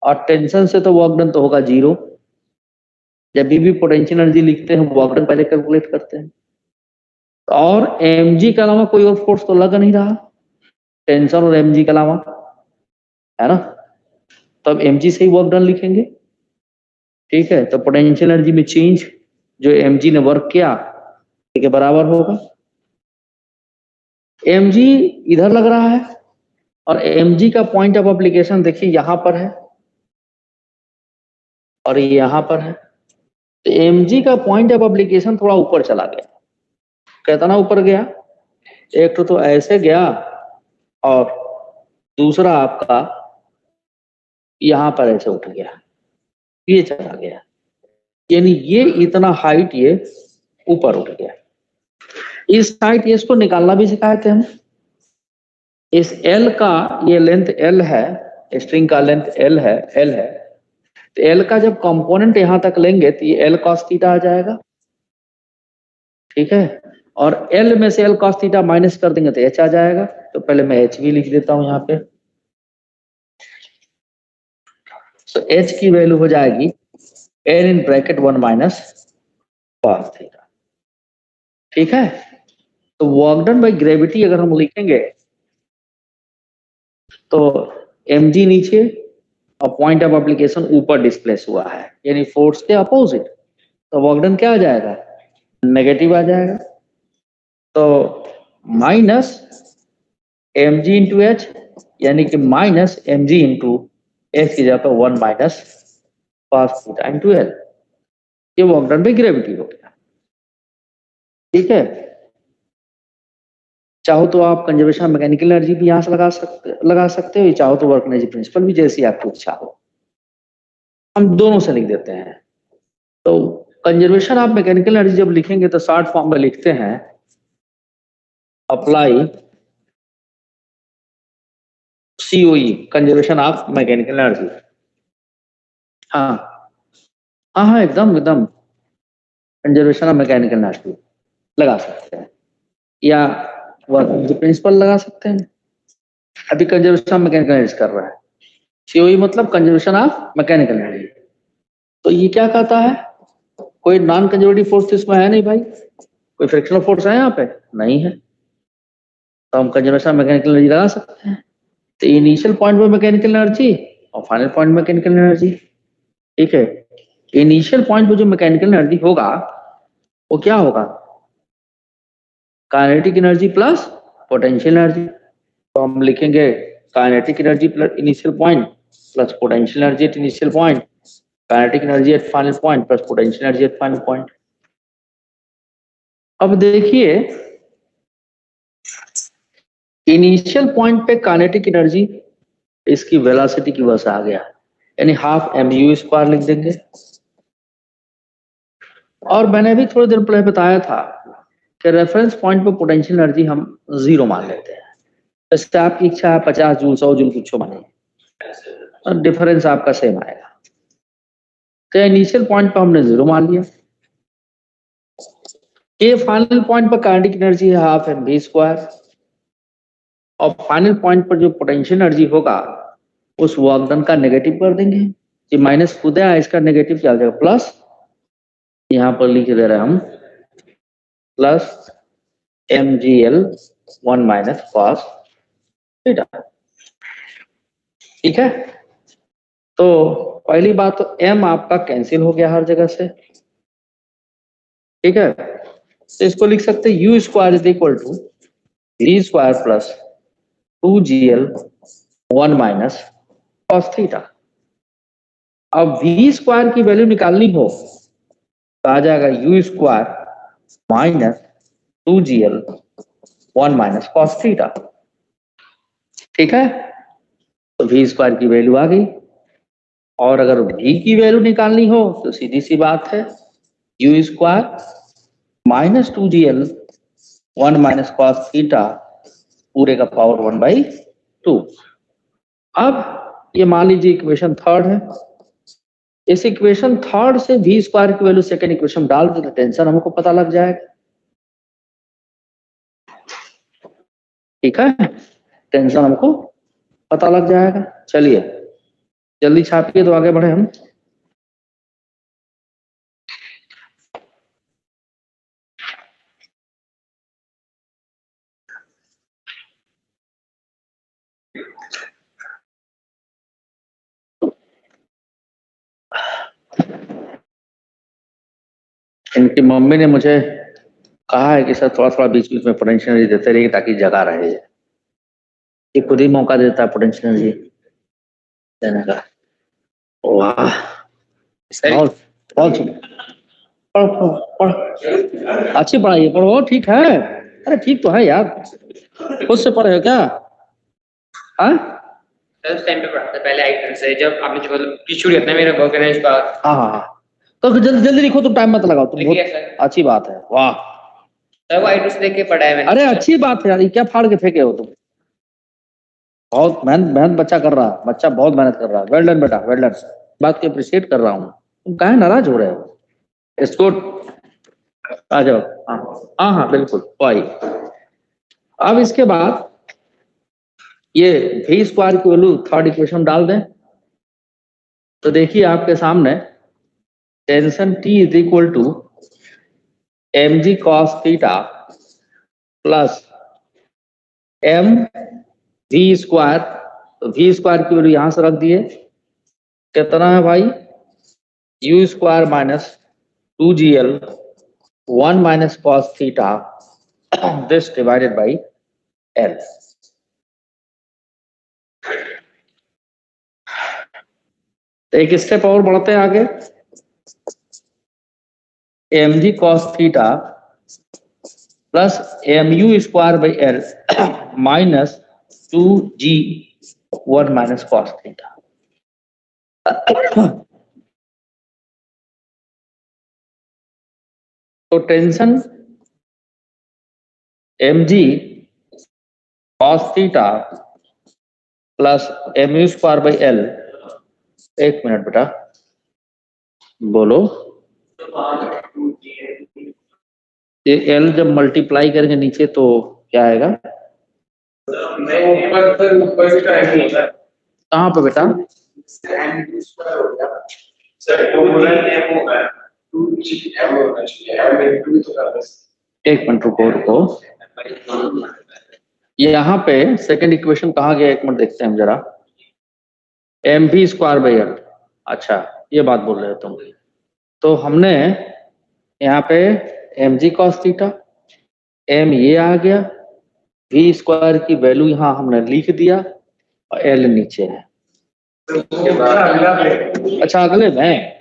और टेंशन से तो वर्क डन तो होगा जीरो। जब भी पोटेंशियल एनर्जी लिखते हैं वर्क डन पहले कैलकुलेट करते हैं, और mg के अलावा कोई और फोर्स तो लग नहीं रहा, टेंशन और mg के अलावा, है ना। तो अब mg से ही वर्क डन लिखेंगे, ठीक है। तो पोटेंशियल एनर्जी में चेंज जो mg ने वर्क किया के बराबर होगा। mg इधर लग रहा है और mg का पॉइंट ऑफ एप्लीकेशन देखिए यहां पर है और ये यहां पर है। तो mg का पॉइंट ऑफ एप्लीकेशन थोड़ा ऊपर चला गया, कितना ऊपर गया, एक तो ऐसे गया और दूसरा आपका यहां पर ऐसे उठ गया, ये चला गया, यानी ये इतना हाइट ये ऊपर उठ गया। इस हाइट इसको निकालना भी सिखाए थे हम। इस L का ये लेंथ L है, स्ट्रिंग का लेंथ L है, तो L का जब कंपोनेंट यहां तक लेंगे तो ये L cos थीटा आ जाएगा, ठीक है। और L में से L cos थीटा माइनस कर देंगे तो H आ जाएगा। तो पहले मैं H भी लिख देता हूं यहाँ पे। तो H की वैल्यू हो जाएगी L in bracket 1 minus cos theta. ठीक है, तो वर्क डन बाय ग्रेविटी अगर हम लिखेंगे तो mg नीचे और पॉइंट ऑफ एप्लीकेशन ऊपर डिस्प्लेस हुआ है, यानी फोर्स के अपोजिट। तो वर्क डन क्या आ जाएगा, नेगेटिव आ जाएगा। तो माइनस mg इंटू एच, यानी कि माइनस mg इंटू एच की जगह पर 1 minus cos theta into L. ये वर्क डन बाय ग्रेविटी हो गया। ठीक है, चाहो तो आप कंजर्वेशन मैकेनिकल एनर्जी भी यहां से लगा सकते हो, चाहो तो वर्क एनर्जी प्रिंसिपल भी, जैसी आपकी इच्छा हो। हम दोनों से लिख देते हैं। तो कंजर्वेशन ऑफ मैकेनिकल एनर्जी जब लिखेंगे तो शॉर्ट फॉर्म में लिखते हैं apply COE, conservation of mechanical energy. हाँ हाँ हाँ, एकदम एकदम कंजर्वेशन ऑफ मैकेनिकल एनर्जी लगा सकते हैं, या वर्क एनर्जी प्रिंसिपल लगा सकते हैं। अभी कंजर्वेशन ऑफ मैकेनिकल एनर्जी कर रहा है, COE मतलब कंजर्वेशन ऑफ मैकेनिकल एनर्जी। तो ये क्या कहता है, कोई नॉन कंजर्वेटिव फोर्स इसमें है नहीं भाई, कोई फ्रिक्शनल फोर्स है यहाँ पे नहीं है, तो हम कंजर्वेशन ऑफ मैकेनिकल एनर्जी लगा सकते हैं। तो इनिशियल पॉइंट पे मैकेनिकल एनर्जी और फाइनल पॉइंट मैकेनिकल एनर्जी। ठीक है, इनिशियल पॉइंट पे जो मैकेनिकल एनर्जी होगा वो क्या होगा, kinetic energy plus potential energy. तो हम लिखेंगे kinetic energy plus initial point plus potential energy at initial point, kinetic energy at final point plus potential energy at final point. अब देखिए इनिशियल पॉइंट पे काइनेटिक एनर्जी इसकी velocity की वजह से आ गया, यानी हाफ mu स्क्वायर लिख देंगे। और मैंने भी थोड़ी देर पहले बताया था कि रेफरेंस पॉइंट पे पोटेंशियल एनर्जी हम 0 मान लेते हैं। जैसे आपकी इच्छा है 50 जूल 100 जूल कुछ माने, और डिफरेंस आपका सेम आएगा। तो इनिशियल पॉइंट पे हमने 0 मान लिया। ये फाइनल पॉइंट पर काइनेटिक एनर्जी है हाफ mv स्क्वायर, और फाइनल पॉइंट पर जो पोटेंशियल एनर्जी होगा उस वर्क डन का नेगेटिव कर देंगे। ये माइनस खुद है, इसका नेगेटिव क्या हो जाएगा प्लस, यहाँ पर लिख दे रहे हैं हम plus mgl 1 minus cos theta. ठीक है, तो पहली बात तो m आपका कैंसिल हो गया हर जगह से। ठीक है, तो इसको लिख सकते हैं u square is equal to v square plus 2gl 1 minus cos theta. अब v स्क्वायर की वैल्यू निकालनी हो तो आ जाएगा u square minus 2gl 1 minus cos theta. ठीक है, तो v स्क्वायर की वैल्यू आ गई। और अगर v की वैल्यू निकालनी हो तो सीधी सी बात है u square minus 2gl 1 minus cos theta पूरे का पावर 1/2। अब ये मान लीजिए इक्वेशन थर्ड है, इस इक्वेशन थर्ड से v स्क्वायर की वैल्यू सेकंड इक्वेशन डाल दे तो टेंशन हमको पता लग जाएगा। ठीक है, टेंशन हमको पता लग जाएगा। चलिए जल्दी छापिए तो आगे बढ़े हम। इनकी मम्मी ने मुझे कहा है कि सर थोड़ा थोड़ा बीच बीच में पोटेंशियल एनर्जी देते रहिए ताकि जगह रहे। ये खुद ही मौका देता है पोटेंशियल एनर्जी देने का। वाह, बहुत बहुत पढ़ो पढ़ो, अच्छी पढ़ाई पढ़ो। ठीक है, अरे ठीक तो है यार, खुद से पढ़े हो क्या? हाँ सर उस टाइम पे पढ़ा था पहले आइटम से, जब आपने जो टिश्यू लिया था मेरा वर्क एनर्जी का। हाँ हाँ, तो जल्दी जल्दी लिखो, तुम टाइम मत लगाओ, तुम बहुत लिखिए सर। अच्छी बात है। वाह, सर वो आइटम से देख के पढ़ा है मैंने। अरे अच्छी बात है यार, ये क्या फाड़ के फेंके हो तुम? बहुत मेहनत बच्चा कर रहा है, बच्चा बहुत मेहनत कर रहा है। वेल डन बेटा, वेल डन, बात को अप्रिशिएट कर रहा हूँ। तुम काहे नाराज हो रहे हो? It's good. आ जाओ। हाँ हाँ हाँ बिल्कुल वाई। अब इसके बाद ये v स्क्वायर की वैल्यू थर्ड इक्वेशन डाल दें। तो देखिए आपके सामने tension T is equal to mg cos theta plus m v square. तो v स्क्वायर की वैल्यू यहां से रख दिए, कितना है भाई, u square minus 2gl 1 minus cos theta this divided by l। तो एक स्टेप और बढ़ते हैं आगे, mg cos theta plus mu square by l minus 2g 1 minus cos theta. तो tension mg cos theta plus mu square by l, एक minute बेटा बोलो, ये l जब मल्टीप्लाई करेंगे नीचे तो क्या आएगा, कहाँ पे बेटा, एक मिनट रुको रुको, यहाँ पे सेकंड इक्वेशन कहाँ गया, एक मिनट देखते हैं हम जरा, एम भी स्क्वायर बाई एल। अच्छा ये बात बोल रहे हो तुम। तो हमने यहाँ पे M G cos theta, M ये आ गया, वी स्क्वायर की वैल्यू यहाँ हमने लिख दिया और एल नीचे है। अच्छा अगले में,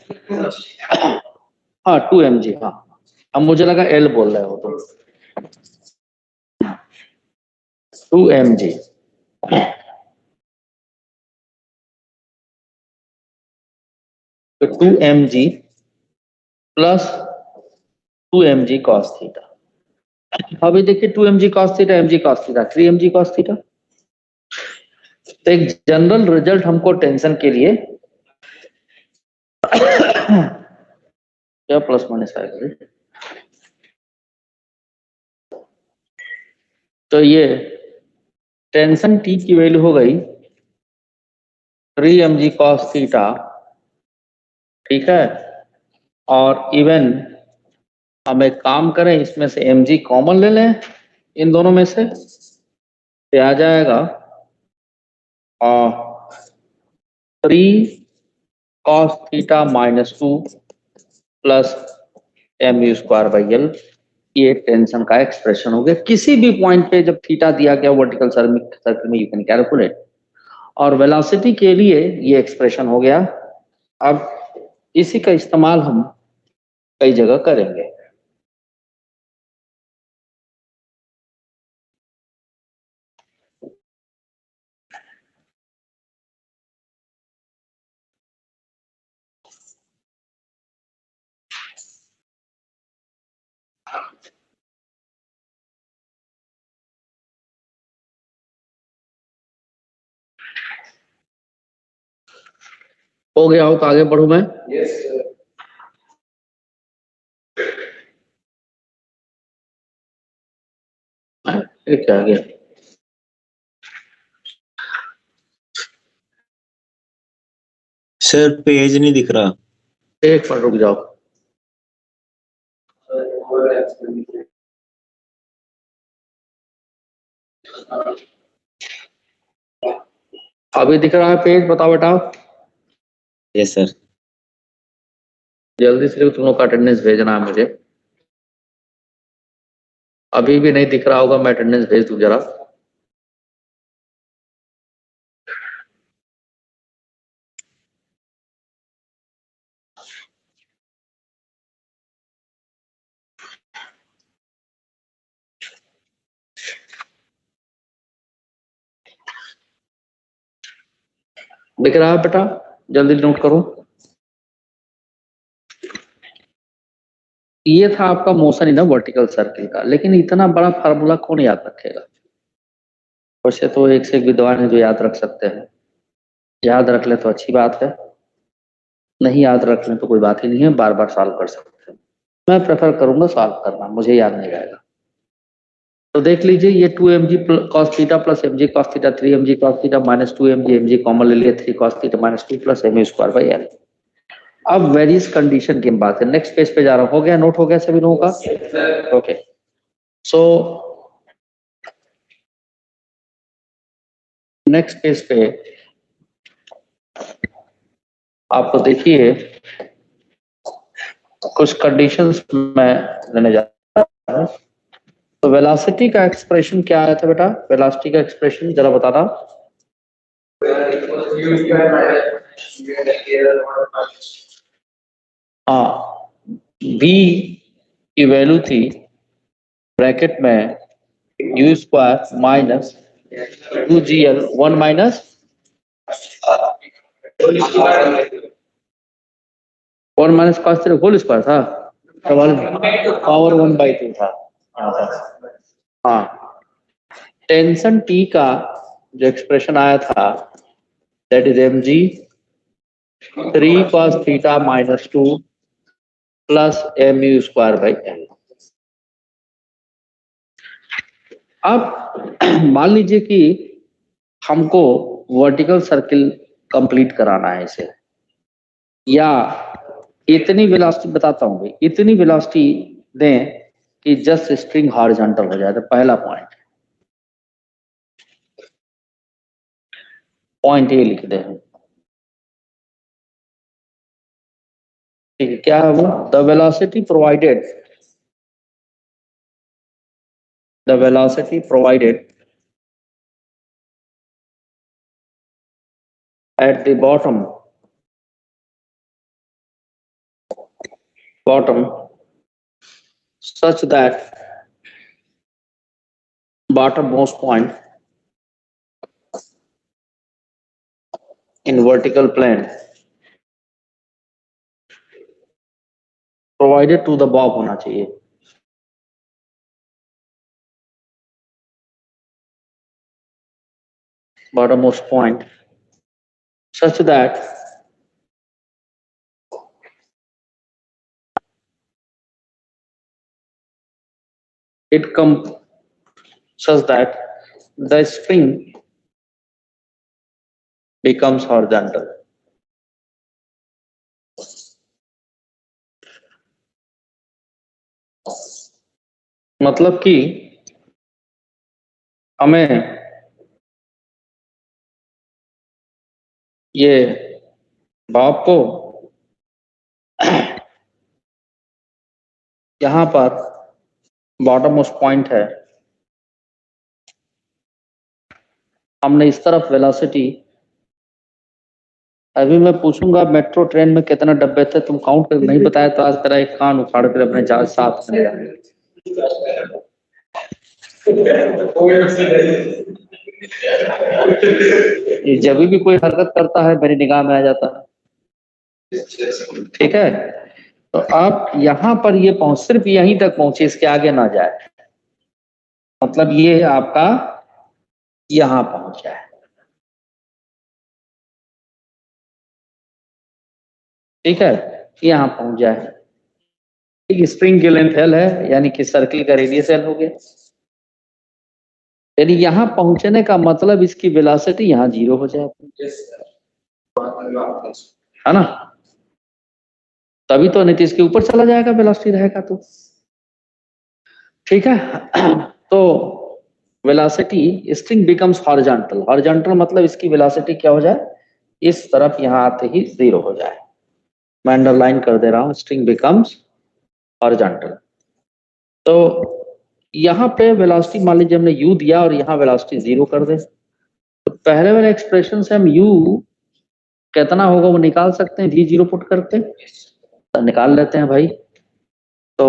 हाँ 2mg, हाँ अब मुझे लगा एल बोल रहे हो तुम, 2mg तो 2mg plus 2mg cos theta. अभी देखिए 2mg cos theta, mg cos theta, 3mg cos theta. तो एक जनरल रिजल्ट हमको टेंशन के लिए क्या प्लस माइनस आएगा, तो ये टेंशन T की वैल्यू हो गई 3mg cos थीटा, ठीक है। और इवन हम एक काम करें, इसमें से mg कॉमन ले लें इन दोनों में से, तो आ जाएगा 3 cos theta minus 2 plus mu square by L. ये टेंशन का एक्सप्रेशन हो गया। किसी भी पॉइंट पे जब थीटा दिया गया वर्टिकल सर्कल में यू कैन कैलकुलेट, और वेलोसिटी के लिए ये एक्सप्रेशन हो गया। अब इसी का इस्तेमाल हम कई जगह करेंगे। हो गया हो तो आगे बढ़ू मैं। ये क्या आ गया, सर पेज नहीं दिख रहा। एक मिनट रुक जाओ। अभी दिख रहा है पेज, बताओ बेटा। Yes sir. जल्दी से तुम लोग का अटेंडेंस भेजना है मुझे। अभी भी नहीं दिख रहा होगा, मैं अटेंडेंस भेज दूं जरा। दिख रहा है बेटा, जल्दी नोट करो। ये था आपका मोशन इन वर्टिकल सर्किल का, लेकिन इतना बड़ा फार्मूला कौन याद रखेगा। वैसे तो एक से एक विद्वान है जो याद रख सकते हैं, याद रख ले तो अच्छी बात है, नहीं याद रख ले तो कोई बात ही नहीं है, बार बार सॉल्व कर सकते हैं। मैं प्रेफर करूंगा सॉल्व करना, मुझे याद नहीं रहेगा। तो देख लीजिए ये 2mg cos theta plus mg cos theta 3mg cos theta minus 2mg mg common ले लिए 3 cos theta minus 2 plus m square by l। अब वेरियस कंडीशन की बात है, नेक्स्ट पेज पे जा रहा हूं, हो गया, नोट हो गया सभी लोगों का? ओके, सो नेक्स्ट पेज पे आपको देखिए कुछ कंडीशंस मैं लेने जा रहा हूं। तो वेलोसिटी का एक्सप्रेशन क्या आया था बेटा? वेलोसिटी का एक्सप्रेशन जरा बताना। हाँ, v की वैल्यू थी ब्रैकेट में u square minus 2gl 1 minus 1 minus cos theta whole square था, पावर 1/2 था यहाँ पर। हाँ, टेंशन T का जो एक्सप्रेशन आया था that is mg 3 cos theta minus 2 plus mu square by l। अब मान लीजिए कि हमको वर्टिकल सर्किल कंप्लीट कराना है इसे, या इतनी वेलोसिटी बताता हूँ, इतनी वेलोसिटी दें कि जस्ट स्ट्रिंग हॉरिजॉन्टल हो जाए। तो पहला पॉइंट ए लिख दे, ठीक है? क्या है वो? The velocity provided at the bottom such that bottommost point in vertical plane provided to the bob होना चाहिए। bottommost point such that the string becomes horizontal। मतलब कि हमें ये बॉब को यहाँ पर बॉटम मोस्ट पॉइंट है, हमने इस तरफ वेलोसिटी, अभी मैं पूछूंगा मेट्रो ट्रेन में कितना डब्बे थे, तुम काउंट कर नहीं बताया तो आज तेरा एक कान उखाड़ कर अपने जहाज साथ में ये जब भी कोई हरकत करता है मेरी निगाह में आ जाता है, ठीक है? तो आप यहाँ पर ये पहुंच, सिर्फ यहीं तक पहुंचे, इसके आगे ना जाए, मतलब ये आपका यहाँ पहुंच जाए, ठीक है? यहाँ पहुंच जाए, ठीक। स्प्रिंग की लेंथ L है, यानी कि सर्किल का रेडियस L हो गया, यानी यहाँ पहुंचने का मतलब इसकी वेलोसिटी यहाँ 0 हो जाए, है ना? तभी तो, नहीं तो इसके ऊपर चला जाएगा वेलोसिटी रहेगा तो, ठीक है? तो velocity string becomes horizontal, horizontal मतलब इसकी वेलोसिटी क्या हो जाए, इस तरफ यहाँ आते ही 0 हो जाए। मैं अंडरलाइन कर दे रहा हूँ, स्ट्रिंग बिकम्स हॉरिजॉन्टल। तो यहाँ पे वेलोसिटी मान लीजिए हमने u दिया और यहाँ वेलोसिटी 0 कर दे, तो पहले वाले एक्सप्रेशन से हम u कितना होगा वो निकाल सकते हैं, v0 पुट करते तो निकाल लेते हैं भाई। तो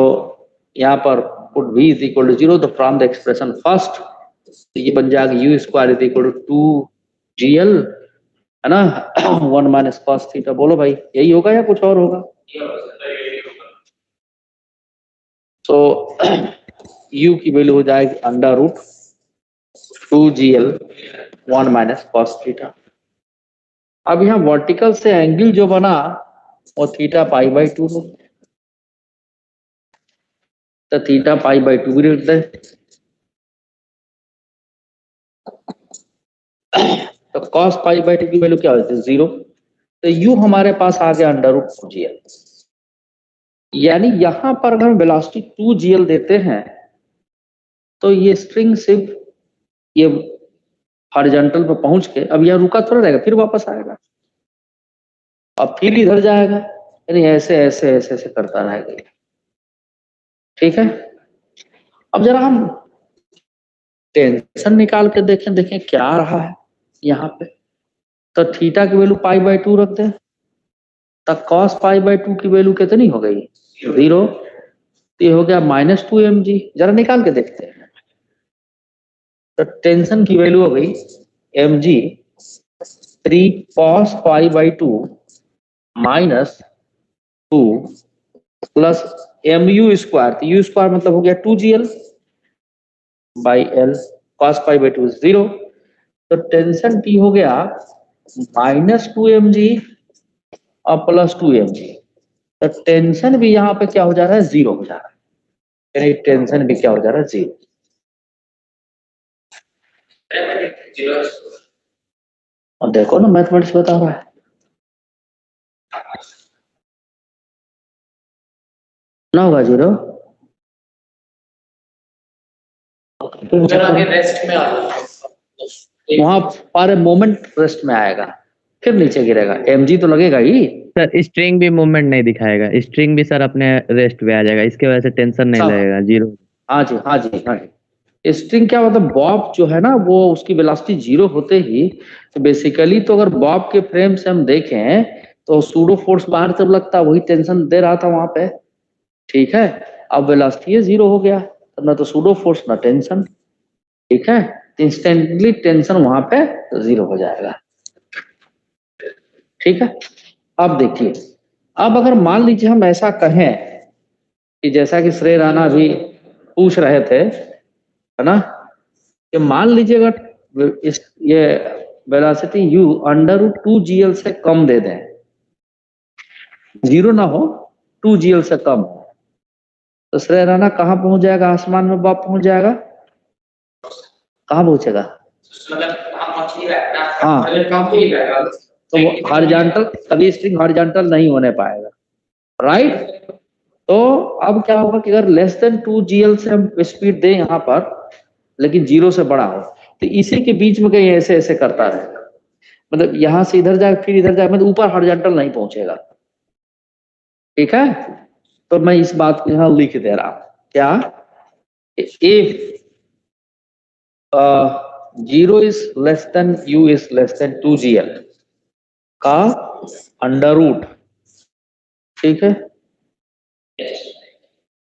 यहाँ पर put v is equal to 0, तो फ्रॉम द एक्सप्रेशन फर्स्ट तो ये बन जाएगा u square is equal to 2gl, है ना? 1 माइनस cos थीटा। बोलो भाई यही होगा या कुछ और होगा? तो u की वैल्यू हो जाएगी under root 2gl 1 minus cos theta. अब यहाँ वर्टिकल से एंगल जो बना वो थीटा पाई बाई 2 हो, तो थीटा पाई बाई 2 भी रख दें। तो cos पाई बाई 2 की वैल्यू क्या होती है 0। तो u हमारे पास आ गया √2gl। यानी यहां पर अगर हम वेलोसिटी 2gl देते हैं तो ये स्ट्रिंग सिर्फ ये हॉरिजॉन्टल पर पहुंच के अब यह रुका थोड़ा रहेगा, फिर वापस आएगा, अब फिर इधर जाएगा, यानी ऐसे ऐसे ऐसे ऐसे करता रहेगा। ठीक है, अब जरा हम टेंशन निकाल के देखें क्या आ रहा है यहाँ पे। तो थीटा की वैल्यू पाई बाई 2 रख दें, तब cos पाई बाई 2 की वैल्यू कितनी हो गई 0। ये हो गया -2 mg। जरा निकाल के देखते हैं। तो टेंशन की वैल्यू हो गई mg 3 cos pi by 2 -2 plus mu square, तो u स्क्वायर मतलब हो गया 2gl by l, cos pi by 2 0। तो टेंशन t हो गया -2 mg और +2 mg। तो टेंशन भी यहाँ पे क्या हो जा रहा है 0 हो जा रहा है, यानी टेंशन भी क्या हो जा रहा है 0। और देखो ना मैथमेटिक्स बता रहा है ना होगा 0। रेस्ट में वहां पर मोमेंट रेस्ट में आएगा, फिर नीचे गिरेगा, mg तो लगेगा ही। सर स्ट्रिंग भी मूवमेंट नहीं दिखाएगा, स्ट्रिंग भी सर अपने रेस्ट पे आ जाएगा, इसके वजह से टेंशन नहीं सब। लगेगा 0। हाँ जी हाँ जी हाँ जी। स्ट्रिंग क्या मतलब बॉब जो है ना वो उसकी वेलोसिटी 0 होते ही, तो बेसिकली तो अगर बॉब के फ्रेम से हम देखें तो सूडो फोर्स बाहर जब लगता है वही टेंशन दे रहा था वहां पे। ठीक है, अब वेलोसिटी 0 हो गया, ना तो सूडो फोर्स ना टेंशन। ठीक है, इंस्टेंटली टेंशन वहां पे 0 हो जाएगा। ठीक है, अब देखिए, अब अगर मान लीजिए हम ऐसा कहें कि जैसा कि श्रेय राणा भी पूछ रहे थे, है ना, कि मान लीजिए अगर इस ये वेलोसिटी u √2gl से कम दे दें, 0 ना हो 2gl से कम हो, तो श्रेय राणा कहाँ पहुंच जाएगा, आसमान में वापस पहुंच जाएगा, कहाँ पहुंचेगा। हाँ, तो हॉरिजॉन्टल, कभी स्ट्रिंग हॉरिजॉन्टल नहीं होने पाएगा, राइट। तो अब क्या होगा कि अगर लेस देन 2gl से हम स्पीड दें यहाँ पर, लेकिन 0 से बड़ा हो, तो इसी के बीच में कहीं ऐसे ऐसे करता रहेगा, मतलब यहां से इधर जाए फिर इधर जाए, मतलब ऊपर हॉरिजॉन्टल नहीं पहुंचेगा। ठीक है, तो मैं इस बात को यहाँ लिख दे रहा हूं, क्या, if 0 is less then u इज लेस देन 2gl का √, ठीक है,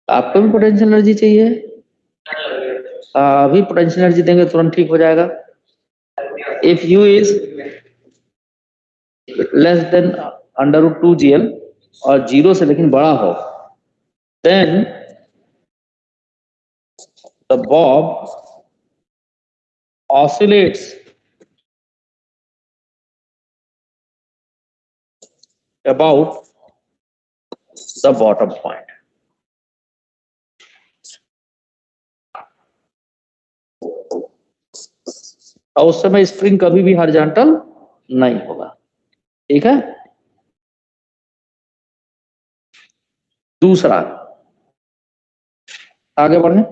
आपको भी पोटेंशियल एनर्जी चाहिए, अभी पोटेंशियल एनर्जी देंगे तुरंत ठीक हो जाएगा। इफ u इज लेस देन √2gl और 0 से लेकिन बड़ा हो, then the bob oscillates about the bottom point। और उस समय स्प्रिंग कभी भी हॉरिजॉन्टल नहीं होगा। ठीक है, दूसरा, आगे बढ़े।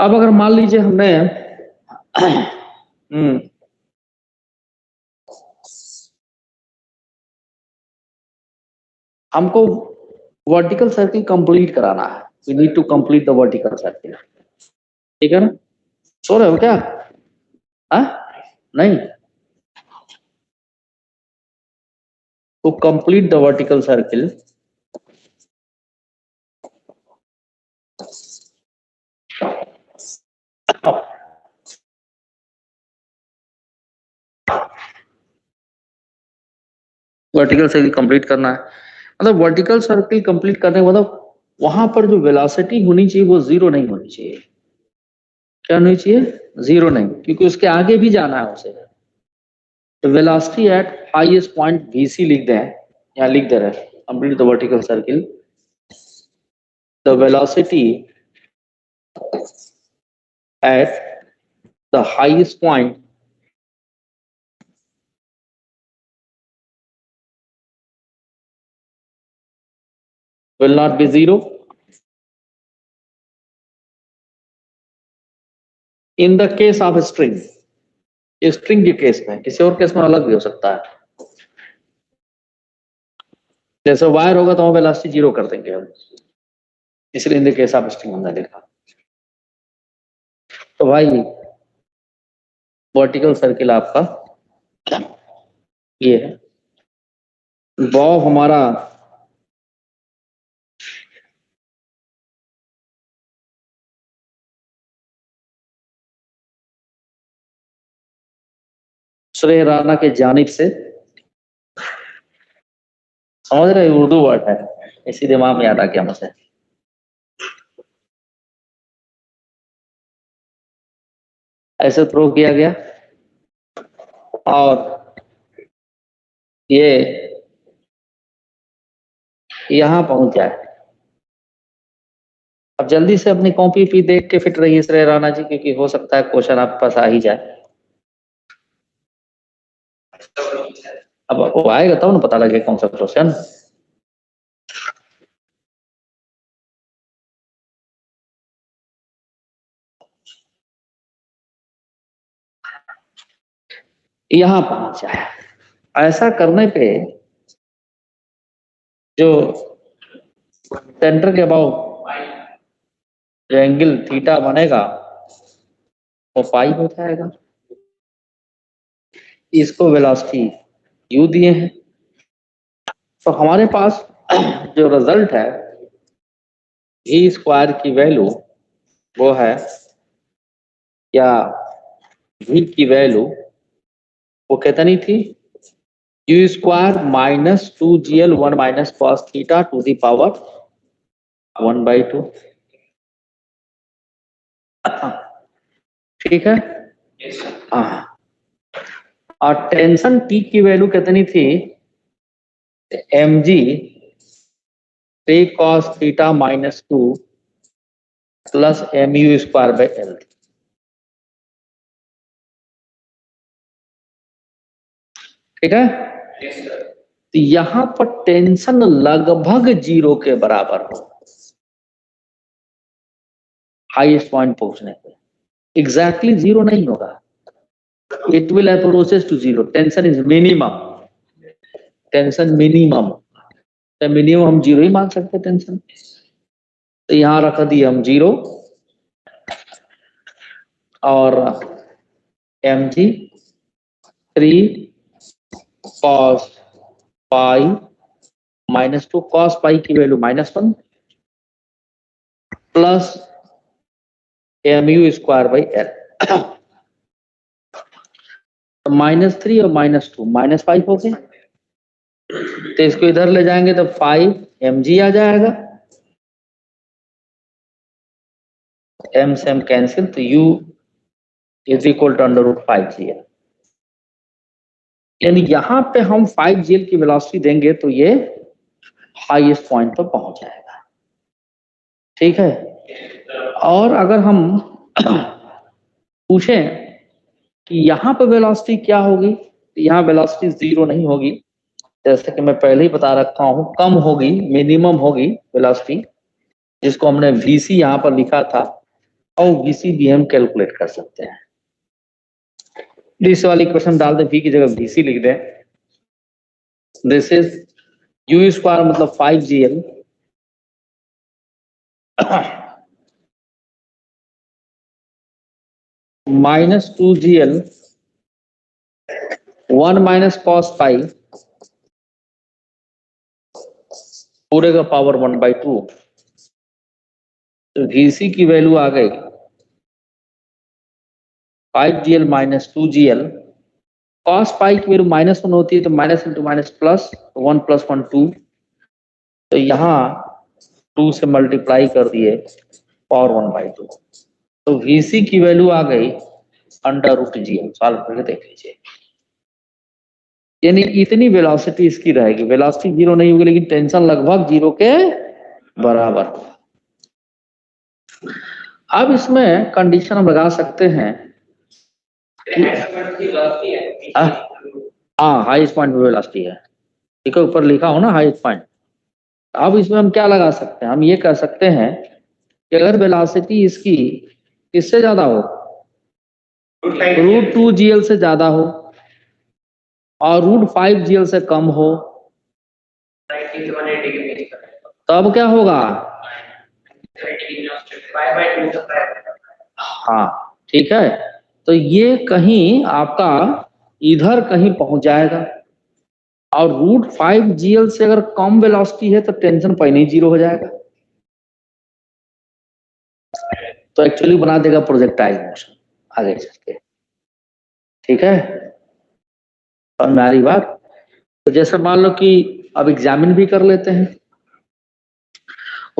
अब अगर मान लीजिए हमने हमको वर्टिकल सर्किल कंप्लीट कराना है, we need to complete the vertical circle. ठीक है ना, सो रहे हो क्या, नहीं, to complete the vertical circle, vertical circle complete करना है, मतलब वर्टिकल सर्किल कंप्लीट करने के मतलब वहां पर जो वेलोसिटी होनी चाहिए वो 0 नहीं होनी चाहिए। क्या होनी चाहिए, 0 नहीं, क्योंकि उसके आगे भी जाना है उसे। तो velocity at highest point vc लिख दें, यहाँ लिख दे रहे हैं, complete the vertical circle the velocity at the highest point will not be zero in the case of a string. String के केस में, किसी और केस में अलग भी हो सकता है। जैसे वायर होगा तो हम वेलोसिटी जीरो कर देंगे हम, इसलिए in the case of string हमने देखा। तो भाई वर्टिकल सर्किल आपका ये है, बॉब हमारा श्रेय राणा के जानिब से, समझ रहे उर्दू वर्ड है, इसी दिमाग में याद आ गया मुझे। ऐसे थ्रो किया गया और ये यहां पहुंच जाए। अब जल्दी से अपनी कॉपी भी देख के फिट रहिए श्रेय राणा जी, क्योंकि हो सकता है क्वेश्चन आपके पास आ ही जाए। अब वो आएगा तब ना पता लगे कौन सा क्वेश्चन। यहां पहुंच जाए। ऐसा करने पे जो सेंटर के अबाउ जो एंगल थीटा बनेगा वो पाई हो जाएगा। इसको वेलोसिटी u दिए हैं, तो हमारे पास जो रिजल्ट है v स्क्वायर की वैल्यू वो है, या v की वैल्यू वो कितनी थी, u square minus 2gl 1 minus cos theta two the power 1/2। ठीक है। हाँ, और टेंशन T की वैल्यू कितनी थी, mg cos theta minus 2 plus mu square by L। ठीक है। तो यहां पर टेंशन लगभग जीरो के बराबर हो हाईएस्ट पॉइंट पहुंचने पे। एग्जैक्टली जीरो नहीं होगा, it will approaches to zero. Tension is minimum, tension minimum, तो मिनिमम हम जीरो ही मान सकते टेंशन। तो यहां रख दिए हम जीरो, और mg 3 cos pi minus 2, cos पाई की value -1 plus mu square by L। -3 और -2 -5 हो गए, तो इसको इधर ले जाएंगे तो 5 mg आ जाएगा, m से m कैंसिल, तो u is equal to √5gl। यानी यहां पे हम 5gl की वेलोसिटी देंगे तो ये हाईएस्ट पॉइंट पर पहुंच जाएगा। ठीक है। और अगर हम पूछें कि यहाँ पे वेलोसिटी क्या होगी, तो यहाँ वेलोसिटी जीरो नहीं होगी, जैसे कि मैं पहले ही बता रखा हूं, कम होगी, मिनिमम होगी वेलोसिटी, जिसको हमने vc यहाँ पर लिखा था, और vc भी हम कैलकुलेट कर सकते हैं। इस वाली क्वेश्चन डाल दें, v की जगह vc लिख दें। दिस इज u स्क्वायर मतलब 5gl minus 2gl 1 minus cos pi पूरे का पावर 1/2। तो vc की वैल्यू आ गई 5gl minus 2gl, cos pi की वैल्यू -1 होती है, तो माइनस इंटू माइनस प्लस, 1 + 1 2, तो यहाँ 2 से मल्टीप्लाई कर दिए पावर 1/2, तो vc की वैल्यू आ गई √gl। सॉल्व करके देख लीजिए, यानी इतनी वेलोसिटी इसकी रहेगी। वेलोसिटी जीरो नहीं होगी, लेकिन टेंशन लगभग जीरो के बराबर। अब इसमें कंडीशन हम लगा सकते हैं, हाँ हाईएस्ट पॉइंट पे वेलोसिटी है, ठीक है, ऊपर लिखा हो ना हाईएस्ट पॉइंट। अब इसमें हम क्या लगा सकते हैं, हम ये कह सकते हैं कि अगर वेलोसिटी इसकी किससे ज्यादा हो, √2gl से ज्यादा हो और √5gl से कम हो, तब क्या होगा, हाँ ठीक है, तो ये कहीं आपका इधर कहीं पहुंच जाएगा, और √5gl से अगर कम वेलोसिटी है तो टेंशन पहले ही 0 हो जाएगा, तो एक्चुअली बना देगा प्रोजेक्टाइल मोशन आगे चल के, ठीक है। और मेरी बात, तो जैसे मान लो कि अब एग्जामिन भी कर लेते हैं,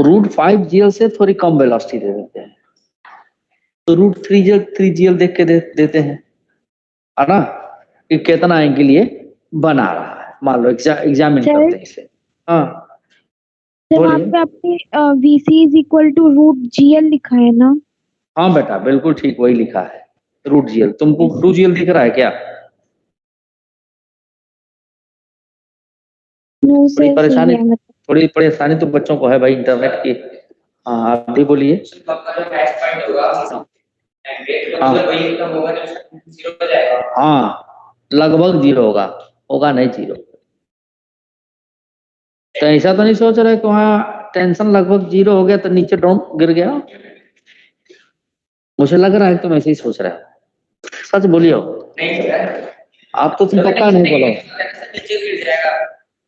√5gl से थोड़ी कम वेलोसिटी दे देते हैं, तो √3gl देख के देते हैं, है ना, कि कितना एंगल ये बना रहा है, मान लो एग्जामिन करते हैं इसे। हाँ जब वहाँ पे आपने VC is equal to √gl लिखा है ना? हाँ बेटा बिल्कुल ठीक, वही लिखा है √gl। तुमको 2gl दिख रहा है क्या? थोड़ी परेशानी, थोड़ी परेशानी तो बच्चों को है भाई इंटरनेट की। हाँ आप भी बोलिए। हाँ लगभग 0 होगा, होगा नहीं 0। तो ऐसा तो नहीं सोच रहे कि वहाँ टेंशन लगभग 0 हो गया तो नीचे डाउन गिर गया, मुझे लग रहा है तुम ऐसे ही सोच रहे हो, सच बोलियो। आप तो तुम पक्का नहीं बोलो,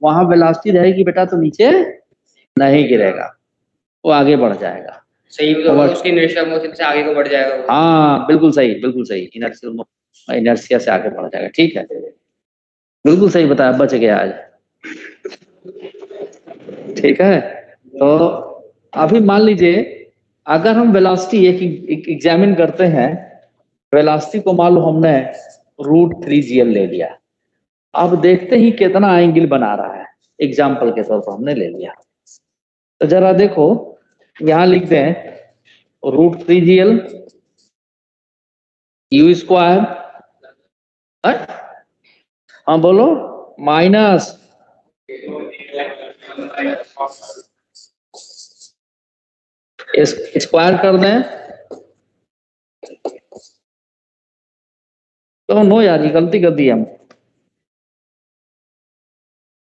वहां वेलोसिटी रहेगी बेटा तो नीचे नहीं गिरेगा, वो आगे बढ़ जाएगा। सही, उसकी इनर्शिया मोशन से आगे को बढ़ जाएगा। हाँ बिल्कुल सही, बिल्कुल सही, इनर्शिया से आगे बढ़ जाएगा, ठीक है, बिल्कुल सही बताया, बच गया आज, ठीक है। तो अभी मान लीजिए अगर हम वेलोसिटी एक एग्जामिन करते हैं, वेलोसिटी को मान लो हमने √3gl ले लिया, अब देखते ही कितना एंगल बना रहा है, एग्जाम्पल के तौर पर हमने ले लिया, तो जरा देखो यहां लिखते हैं √3gl u², हाँ बोलो, माइनस स्क्वायर कर दें, तो नो यार ये गलती कर दी हम,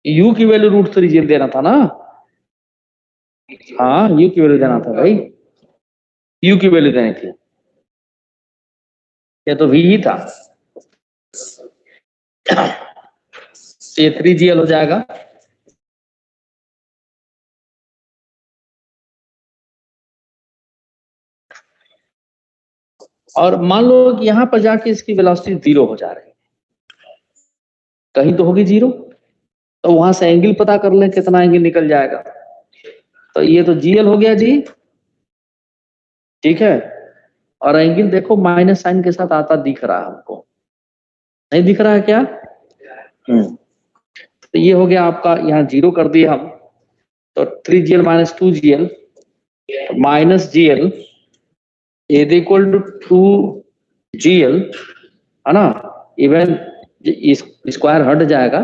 u की वैल्यू √3gl देना था ना, हाँ u की वैल्यू देना था भाई, u की वैल्यू देनी थी, ये तो v ही था, ये 3gl हो जाएगा, और मान लो कि यहां पर जाके इसकी वेलोसिटी 0 हो जा रही है, कहीं तो होगी 0, तो वहां से एंगल पता कर लें कितना एंगल निकल जाएगा, तो ये तो gl हो गया जी, ठीक है, और एंगल देखो माइनस साइन के साथ आता दिख रहा है हमको, नहीं दिख रहा है क्या? तो ये हो गया आपका, यहाँ 0 कर दिए हम, तो 3gl minus 2gl minus gl is equal to 2gl, है ना, इवन स्क्वायर हट जाएगा,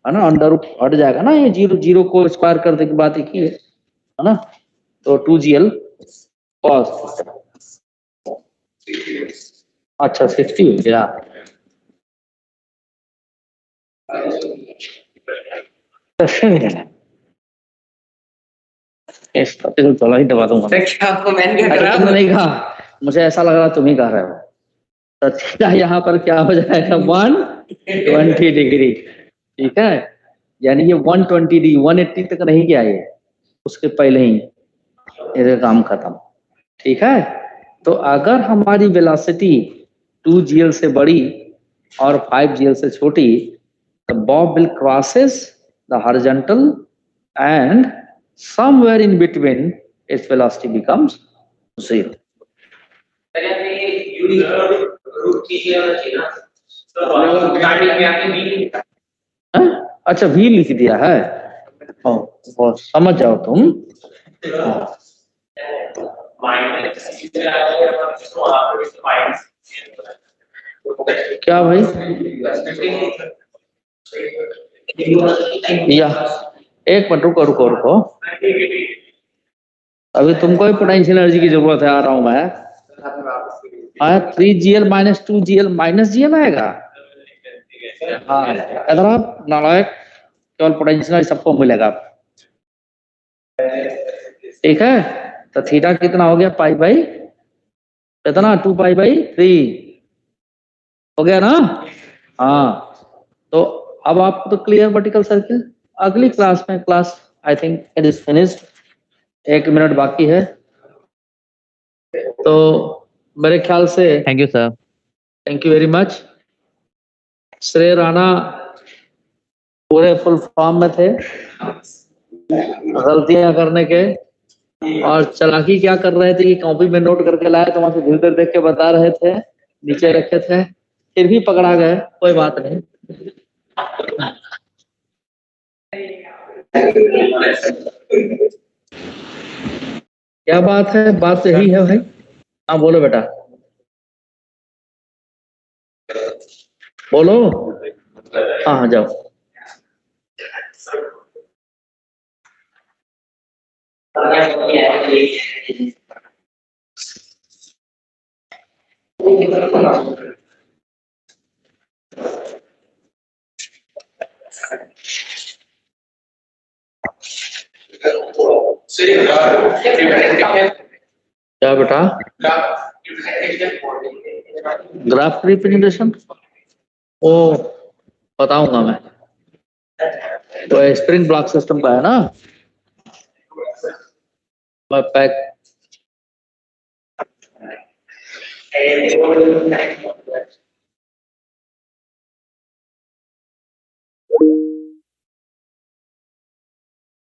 है ना, अंडर रूट हट जाएगा ना, ये 0 को स्क्वायर करने की बात एक ही है ना, तो 2gl cos, अच्छा 60 हो गया, थोड़ा ही दबा दूंगा, तुमने नहीं कहा, मुझे ऐसा लग रहा तुम ही कह रहे हो, तो थीटा यहाँ पर क्या हो जाएगा 120 डिग्री, ठीक है, यानी ये 120 डिग्री 180 तक नहीं गया ये, उसके पहले ही ये काम खत्म, ठीक है। तो अगर हमारी वेलोसिटी 2gl से बड़ी और 5gl से छोटी, the bob will crosses the horizontal and somewhere in between its velocity becomes 0. अच्छा v लिख दिया है, समझ जाओ तुम, क्या भाई? या एक मिनट रुको रुको रुको, अभी तुमको ही पोटेंशियल एनर्जी की जरूरत है, आ रहा हूं मैं। 3gl minus 2gl minus gl आएगा। हाँ इधर आप नालायक, केवल पोटेंशियल एनर्जी सबको मिलेगा, ठीक है। तो थीटा कितना हो गया, पाई बाई कितना, 2π/3 हो गया ना। हाँ तो अब आपको तो क्लियर वर्टिकल सर्किल। अगली क्लास में, class I think it is finished, 1 minute बाकी है, तो मेरे ख्याल से thank you sir. Thank you very much. श्रेय राणा पूरे फुल फॉर्म में थे, गलतियां करने के और चालाकी क्या कर रहे थे कि कॉपी में नोट करके लाए, तो वहां से धीरे धीरे देख के बता रहे थे, नीचे रखे थे, फिर भी पकड़ा गए, कोई बात नहीं। क्या बात है, बात सही है भाई। हाँ बोलो बेटा, बोलो। हाँ हाँ जाओ। क्या बेटा? ग्राफ रिप्रेजेंटेशन ओ बताऊंगा मैं, तो स्प्रिंग ब्लॉक सिस्टम का है ना, मैं पैक